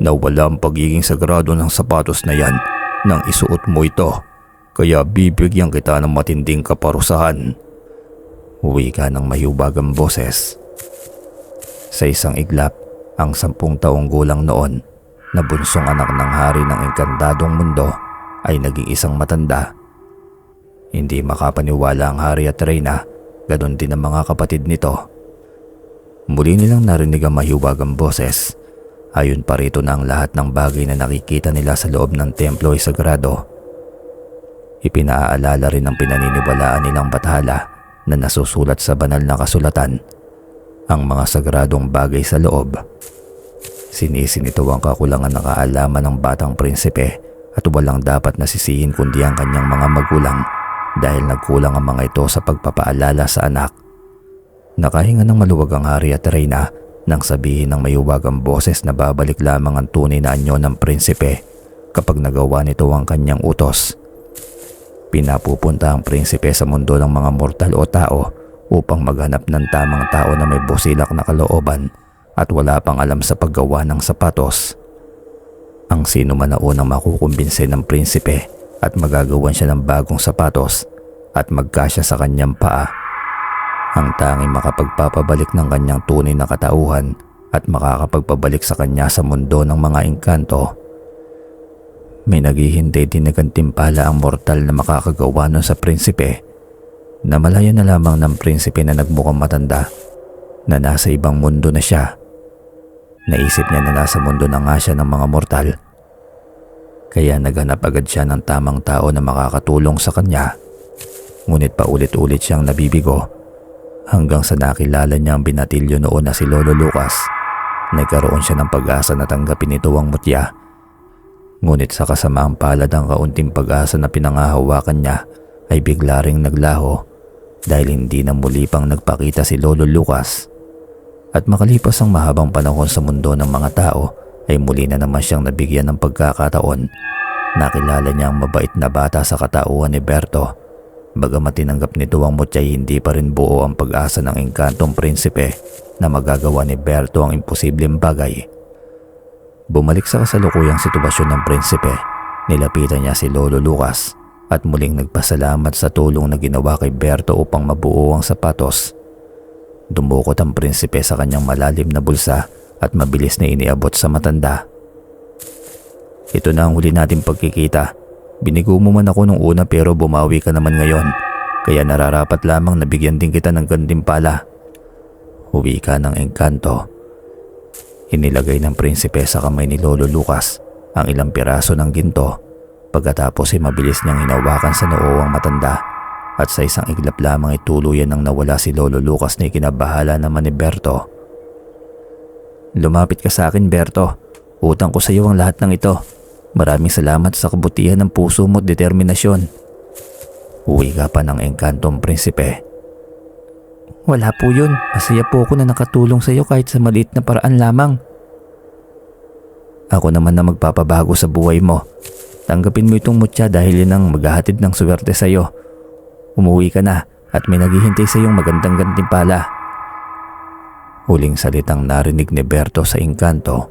Nawala ang pagiging sagrado ng sapatos na yan nang isuot mo ito. Kaya bibigyan kita ng matinding kaparusahan. Wika ng mahiwagang boses. Sa isang iglap, ang 10 taong gulang noon na bunsong anak ng hari ng engkantadong mundo ay naging isang matanda. Hindi makapaniwala ang hari at reyna, ganon din ang mga kapatid nito. Muli nilang narinig ang mahiwagang boses. Ayon pa rito na ang lahat ng bagay na nakikita nila sa loob ng templo ay sagrado. Ipinaalala rin ang pinaniniwalaan nilang bathala na nasusulat sa banal na kasulatan, ang mga sagradong bagay sa loob. Sinisinito ang kakulangan ng kaalaman ng batang prinsipe at walang dapat nasisihin kundi ang kanyang mga magulang dahil nagkulang ang mga ito sa pagpapaalala sa anak. Nakahinga ng maluwag ang hari at reyna nang sabihin ng mayuwagang boses na babalik lamang ang tunay na anyo ng prinsipe kapag nagawa nito ang kanyang utos. Pinapupunta ang prinsipe sa mundo ng mga mortal o tao upang maghanap ng tamang tao na may busilak na kalooban at wala pang alam sa paggawa ng sapatos. Ang sino man na unang makukumbinse ng prinsipe at magagawan siya ng bagong sapatos at magkasya sa kanyang paa, ang tanging makapagpapabalik ng kanyang tunay na katauhan at makakapagpabalik sa kanya sa mundo ng mga engkanto. May naghihintay din na gantimpala ang mortal na makakagawa nun sa prinsipe. Namalaya na lamang ng prinsipe na nagmukhang matanda na nasa ibang mundo na siya. Naisip niya na nasa mundo na nga siya ng mga mortal. Kaya naghanap agad siya ng tamang tao na makakatulong sa kanya. Ngunit paulit-ulit siyang nabibigo hanggang sa nakilala niya ang binatilyo noon na si Lolo Lucas. Nagkaroon siya ng pag-asa na tanggapin ito ang mutya. Ngunit sa kasamaang palad ang kaunting pag-asa na pinangahawakan niya ay bigla ring naglaho dahil hindi na muli pang nagpakita si Lolo Lucas. At makalipas ang mahabang panahon sa mundo ng mga tao ay muli na naman siyang nabigyan ng pagkakataon. Nakilala niya ang mabait na bata sa katauhan ni Berto. Bagamat tinanggap nito ang mutya, hindi pa rin buo ang pag-asa ng engkantong prinsipe na magagawa ni Berto ang imposibleng bagay. Bumalik sa kasalukuyang sitwasyon ng prinsipe, nilapitan niya si Lolo Lucas at muling nagpasalamat sa tulong na ginawa kay Berto upang mabuo ang sapatos. Dumukot ang prinsipe sa kanyang malalim na bulsa at mabilis na iniabot sa matanda. Ito na ang huli nating pagkikita. Binigo mo man ako nung una pero bumawi ka naman ngayon, kaya nararapat lamang na bigyan din kita ng gantimpala. Wika ng engkanto. Inilagay ng prinsipe sa kamay ni Lolo Lucas ang ilang piraso ng ginto. Pagkatapos ay mabilis niyang hinawakan sa noo ang matanda at sa isang iglap lamang ay tuluyan nang nawala si Lolo Lucas na ikinabahala naman ni Berto. "Lumapit ka sa akin, Berto. Utang ko sa iyo ang lahat ng ito. Maraming salamat sa kabutihan ng puso mo at determinasyon." Wika pa ng engkantong prinsipe. Wala po yun. Masaya po ako na nakatulong sa iyo kahit sa maliit na paraan lamang. Ako naman na magpapabago sa buhay mo. Tanggapin mo itong mutya dahil yan ang maghahatid ng swerte sa iyo. Umuwi ka na at may naghihintay sa iyong magandang gantimpala. Huling salitang narinig ni Berto sa engkanto.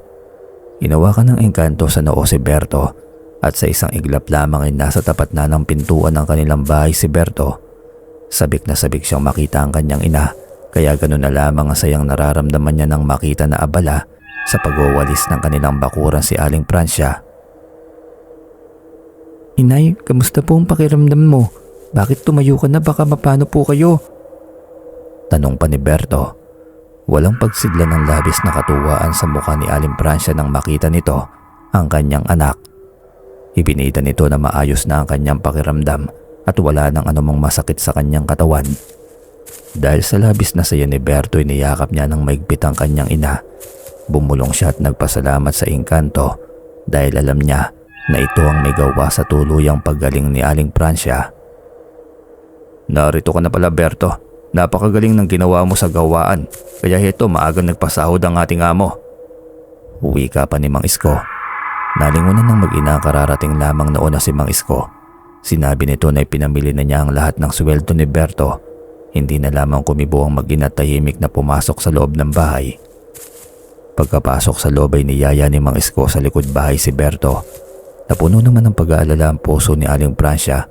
Inawakan ng engkanto sa noo si Berto at sa isang iglap lamang ay nasa tapat na ng pintuan ng kanilang bahay si Berto. Sabik na sabik siyang makita ang kanyang ina, kaya ganoon na lamang ang sayang nararamdaman niya nang makita na abala sa pagwawalis ng kanilang bakuran si Aling Francia. Inay, kamusta po ang pakiramdam mo? Bakit tumayo ka na, baka mapano po kayo? Tanong pa ni Berto. Walang pagsidla ng labis na katuwaan sa mukha ni Aling Francia nang makita nito ang kanyang anak. Ibinida nito na maayos na ang kanyang pakiramdam at wala nang anumang masakit sa kanyang katawan. Dahil sa labis na saya ni Berto, iniyakap niya ng maigpit ang kanyang ina. Bumulong siya at nagpasalamat sa engkanto dahil alam niya na ito ang may gawa sa tuluyang paggaling ni Aling Francia. "Narito ka na pala, Berto. Napakagaling ng ginawa mo sa gawaan, kaya ito maagang nagpasahod ang ating amo." Wika pa ni Mang Isko. Nalingunan ng mag-ina, kararating lamang noon na si Mang Isko. Sinabi nito na ipinamili na niya ang lahat ng sweldo ni Berto. Hindi na lamang kumibo ang mag-ina, tahimik na pumasok sa loob ng bahay. Pagkapasok sa loob ay niyaya ni Mang Isko sa likod bahay si Berto. Napuno naman ng pag-aalala ang puso ni Aling Francia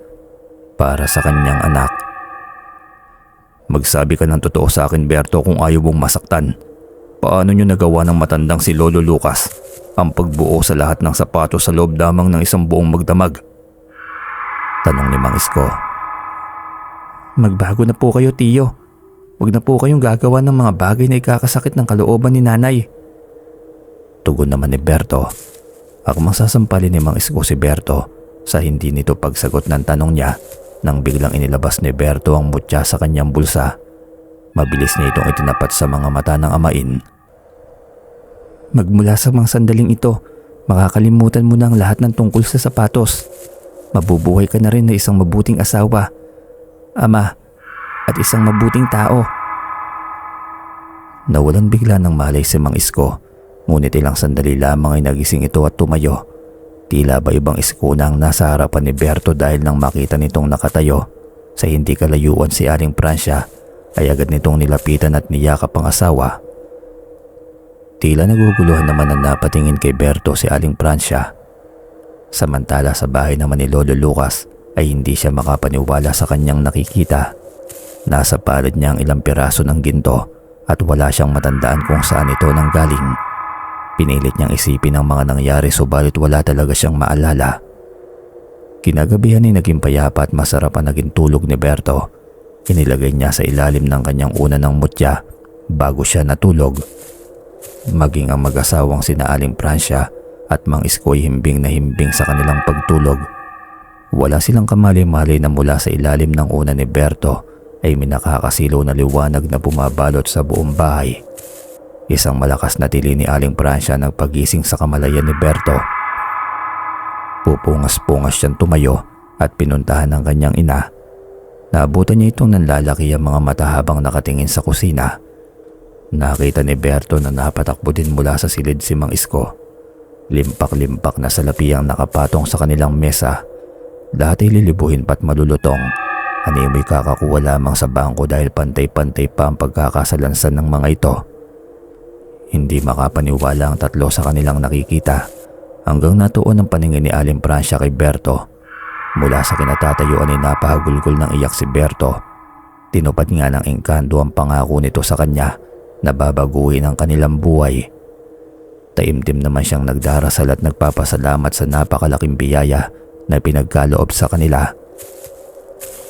para sa kanyang anak. "Magsabi ka ng totoo sa akin, Berto, kung ayaw mong masaktan. Paano niyo nagawa ng matandang si Lolo Lucas ang pagbuo sa lahat ng sapatos sa loob lamang ng isang buong magdamag?" Tanong ni Mang Isko. Magbago na po kayo, tiyo. Huwag na po kayong gagawa ng mga bagay na ikakasakit ng kalooban ni nanay. Tugon naman ni Berto. Akmang sasampalin ni Mang Isko si Berto sa hindi nito pagsagot ng tanong niya nang biglang inilabas ni Berto ang mutya sa kanyang bulsa. Mabilis niya itong itinapat sa mga mata ng amain. Magmula sa mga sandaling ito, makakalimutan mo na ang lahat ng tungkol sa sapatos. Mabubuhay ka na rin na isang mabuting asawa, ama, at isang mabuting tao. Nawalan bigla ng malay si Mang Isko. Ngunit ilang sandali lamang ay nagising ito at tumayo. Tila ba ibang isko na ang nasa harapan ni Berto dahil nang makita nitong nakatayo sa hindi kalayuan si Aling Francia ay agad nitong nilapitan at niyakap ang asawa. Tila naguguluhan naman ang napatingin kay Berto si Aling Francia. Samantala sa bahay naman ni Lolo Lucas ay hindi siya makapaniwala sa kanyang nakikita. Nasa palad niya ang ilang piraso ng ginto at wala siyang matandaan kung saan ito nanggaling. Pinilit niyang isipin ang mga nangyari subalit wala talaga siyang maalala. Kinagabihan ay naging payapa at masarap ang naging tulog ni Berto. Inilagay niya sa ilalim ng kanyang una ng mutya bago siya natulog. Maging ang mag-asawang sina Aling Francia at Mang Isko ay himbing na himbing sa kanilang pagtulog. Wala silang kamali-mali na mula sa ilalim ng una ni Berto ay may nakakasilaw na liwanag na bumabalot sa buong bahay. Isang malakas na tili ni Aling Francia nagpagising sa kamalayan ni Berto. Pupungas-pungas siyang tumayo at pinuntahan ng kanyang ina. Naabutan niya itong nanlalaki ang mga mata habang nakatingin sa kusina. Nakita ni Berto na napatakbo din mula sa silid si Mang Isko. Limpak-limpak na salapi ang nakapatong sa kanilang mesa. Lahat ay lilibuhin pa't malulutong. Animoy kakakuha lamang sa bangko dahil pantay-pantay pa ang pagkakasalansan ng mga ito. Hindi makapaniwala ang tatlo sa kanilang nakikita hanggang natuon ang paningin ni Aling Francia kay Berto. Mula sa kinatatayuan ay napahagulgol ng iyak si Berto. Tinupad nga ng engkanto ang pangako nito sa kanya na babaguhin ang kanilang buhay. Taimtim naman siyang nagdarasal at nagpapasalamat sa napakalaking biyaya na pinagkaloob sa kanila.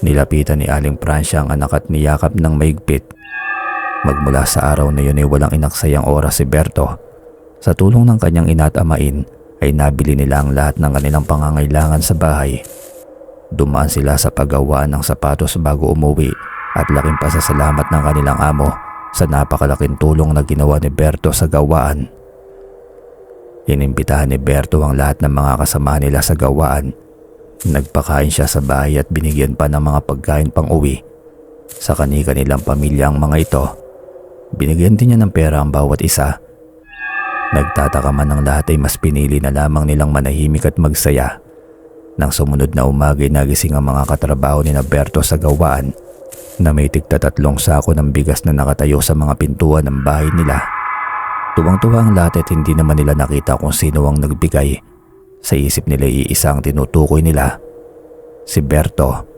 Nilapitan ni Aling Francia ang anak at niyakap ng maigpit. Magmula sa araw na yun ay walang inaksayang oras si Berto. Sa tulong ng kanyang ina at amain ay nabili nila ang lahat ng kanilang pangangailangan sa bahay. Dumaan sila sa paggawaan ng sapatos bago umuwi at laking pasasalamat ng kanilang amo sa napakalaking tulong na ginawa ni Berto sa gawaan. Inimbitahan ni Berto ang lahat ng mga kasama nila sa gawaan. Nagpakain siya sa bahay at binigyan pa ng mga pagkain pang uwi. Sa kani-kanilang pamilya ang mga ito. Binigyan din niya ng pera ang bawat isa. Nagtataka man ang lahat ay mas pinili na lamang nilang manahimik at magsaya. Nang sumunod na umaga ay nagising ang mga katrabaho ni Berto sa gawaan na may tigta-3 sako ng bigas na nakatayo sa mga pintuan ng bahay nila. Tuwang-tuwa ang lahat at hindi naman nila nakita kung sino ang nagbigay. Sa isip nila iisa ang tinutukoy nila, si Berto.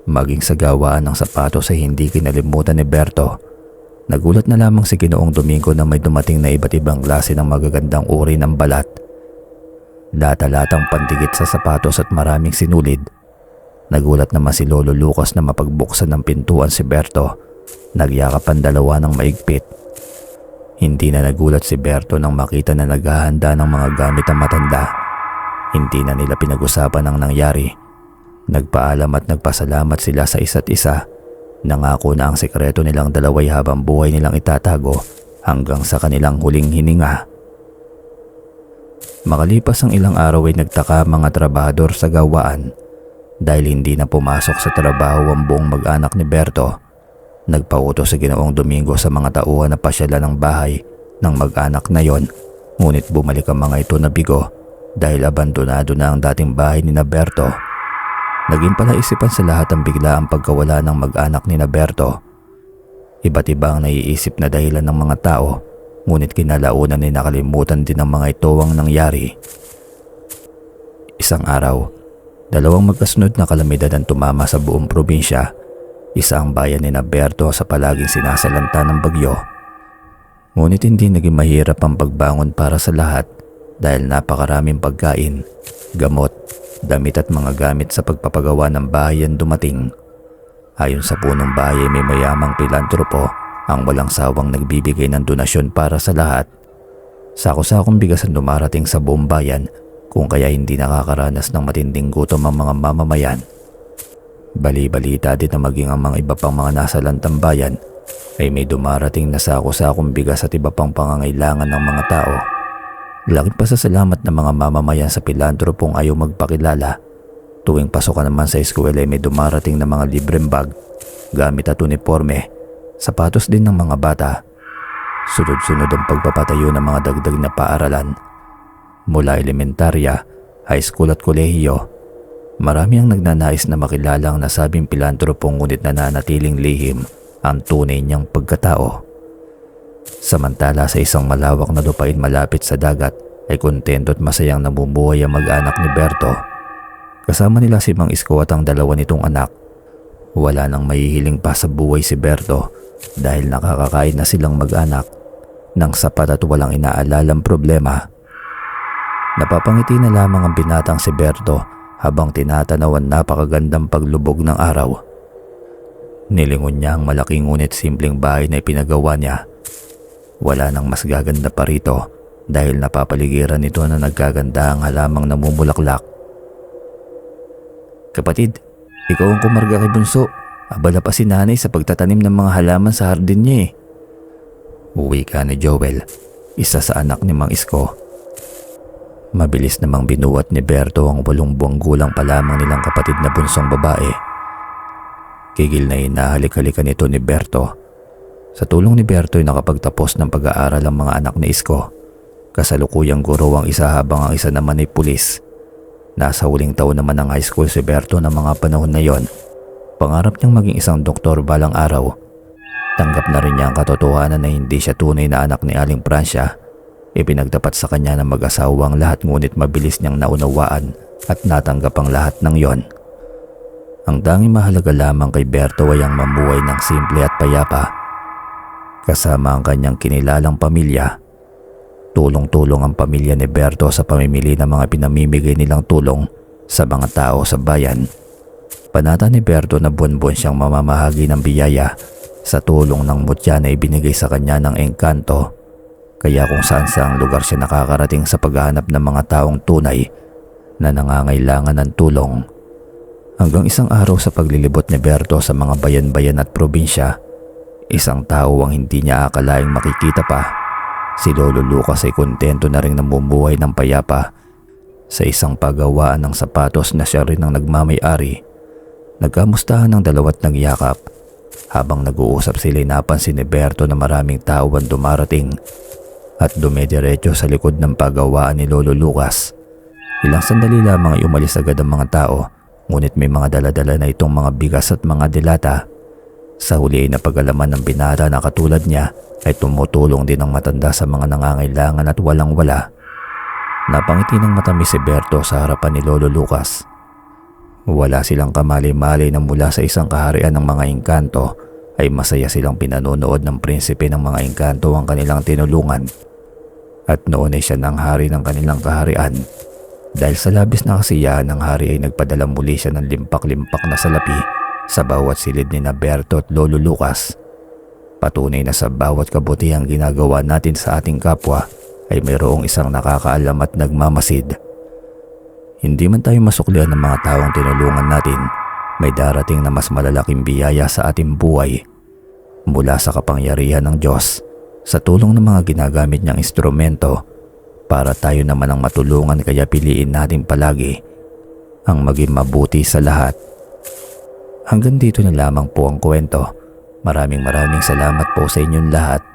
Maging sa gawaan ng sapatos ay hindi kinalimutan ni Berto. Nagulat na lamang si Ginoong Domingo na may dumating na iba't ibang klase ng magagandang uri ng balat. Lata-latang pandikit sa sapatos at maraming sinulid. Nagulat naman si Lolo Lucas na mapagbuksan ng pintuan si Berto. Nagyakapan dalawa ng maigpit. Hindi na nagulat si Berto nang makita na naghahanda ng mga gamit ang matanda. Hindi na nila pinag-usapan ang nangyari. Nagpaalam at nagpasalamat sila sa isa't isa. Nangako na ang sekreto nilang dalaway habang buhay nilang itatago hanggang sa kanilang huling hininga. Makalipas ang ilang araw ay nagtaka mga trabahador sa gawaan dahil hindi na pumasok sa trabaho ang buong mag-anak ni Berto. Nagpautos si Ginoong Domingo sa mga tauhan na pasyalan ng bahay ng mag-anak na yon, ngunit bumalik ang mga ito na bigo dahil abandonado na ang dating bahay ni Berto. Naging palaisipan sa lahat ang bigla ang pagkawala ng mag-anak ni Berto. Iba't iba ang naiisip na dahilan ng mga tao, ngunit kinalaunan ay nakalimutan din ng mga ito ang nangyari. Isang araw, 2 magkasunod na kalamidad ang tumama sa buong probinsya. Isa ang bayan ni Berto sa palaging sinasalanta ng bagyo. Ngunit hindi naging mahirap ang pagbangon para sa lahat dahil napakaraming pagkain, gamot, damit at mga gamit sa pagpapagawa ng bahay ang dumating. Ayon sa punong bahay may mayamang pilantropo ang walang sawang nagbibigay ng donasyon para sa lahat. Sako-sakong bigas ang dumarating sa buong bayan kung kaya hindi nakakaranas ng matinding gutom ang mga mamamayan. Bali-balita din na maging ang mga iba pang mga nasa lantang bayan ay may dumarating na sako-sakong bigas at iba pang pangangailangan ng mga tao. Laking pasasalamat ng mga mamamayan sa pilantropong ayaw magpakilala. Tuwing pasokan naman sa eskwela ay may dumarating na mga libreng bag, gamit at uniforme, sapatos din ng mga bata. Sunod-sunod ang pagpapatayo ng mga dagdag na paaralan. Mula elementarya, high school at kolehiyo, marami ang nagnanais na makilala ang nasabing pilantropong ngunit nananatiling lihim ang tunay niyang pagkatao. Samantala sa isang malawak na lupain malapit sa dagat ay kontento at masayang namumuhay ang mag-anak ni Berto. Kasama nila si Mang Isko at ang dalawa nitong anak. Wala nang mahihiling pa sa buhay si Berto dahil nakakakain na silang mag-anak ng sapat at walang inaalalang problema. Napapangiti na lamang ang binatang si Berto habang tinatanaw ang napakagandang paglubog ng araw. Nilingon niya ang malaking ngunit simpleng bahay na ipinagawa niya. Wala nang mas gaganda pa rito dahil napapaligiran nito na naggaganda ang halamang namumulaklak. "Kapatid, ikaw ang kumarga kay Bunso. Abala pa si nanay sa pagtatanim ng mga halaman sa hardin niya eh." Uwi ka ni Joel, isa sa anak ni Mang Isko. Mabilis namang binuhat ni Berto ang 8 buwang gulang pa lamang nilang kapatid na bunsong babae. Kigil na hinahalik-halikan ito ni Berto. Sa tulong ni Berto ay nakapagtapos ng pag-aaral ang mga anak ni Isko. Kasalukuyang guro ang isa habang ang isa naman ay pulis. Nasa huling taon naman ng high school si Berto ng mga panahon na yon. Pangarap niyang maging isang doktor balang araw. Tanggap na rin niya ang katotohanan na hindi siya tunay na anak ni Aling Francia. Ipinagdapat sa kanya ng mag-asawa ang lahat ngunit mabilis niyang naunawaan at natanggap ang lahat ng yon. Ang tanging mahalaga lamang kay Berto ay ang mamuhay ng simple at payapa. Kasama ang kanyang kinilalang pamilya. Tulong-tulong ang pamilya ni Berto sa pamimili ng mga pinamimigay nilang tulong sa mga tao sa bayan. Panata ni Berto na buwan-buwan siyang mamamahagi ng biyaya Sa tulong ng mutya na ibinigay sa kanya ng engkanto, kaya kung saan saang lugar siya nakakarating sa paghahanap ng mga taong tunay na nangangailangan ng tulong. Hanggang isang araw sa paglilibot ni Berto sa mga bayan-bayan at probinsya, isang tao ang hindi niya akalaing makikita pa. Si Lolo Lucas ay kontento na rin namumuhay ng payapa sa isang pagawaan ng sapatos na siya rin ang nagmamay-ari. Nagkamustahan ng dalawa't nagyakap. Habang nag-uusap sila'y napansin ni Berto na maraming tao ang dumarating at dumediretso sa likod ng pagawaan ni Lolo Lucas. Ilang sandali lamang ay umalis agad ang mga tao, ngunit may mga daladala na itong mga bigas at mga dilata. Sa huli ay napag-alaman ng binata na katulad niya ay tumutulong din ang matanda sa mga nangangailangan at walang-wala. Napangiti ng matamis si Berto sa harapan ni Lolo Lucas. Wala silang kamali-mali na mula sa isang kaharian ng mga engkanto ay masaya silang pinanonood ng prinsipe ng mga engkanto ang kanilang tinulungan. At noon ay siya ng hari ng kanilang kaharian. Dahil sa labis na kasiyahan ng hari ay nagpadala muli siya ng limpak-limpak na salapi sa bawat silid ni Berto at Lolo Lucas. Patunay na sa bawat kabutihang ginagawa natin sa ating kapwa ay mayroong isang nakakaalam at nagmamasid. Hindi man tayo masuklian ng mga taong tinulungan natin, may darating na mas malalaking biyaya sa ating buhay mula sa kapangyarihan ng Diyos sa tulong ng mga ginagamit niyang instrumento para tayo naman ang matulungan, kaya piliin natin palagi ang maging mabuti sa lahat. Hanggang dito na lamang po ang kwento. Maraming salamat po sa inyong lahat.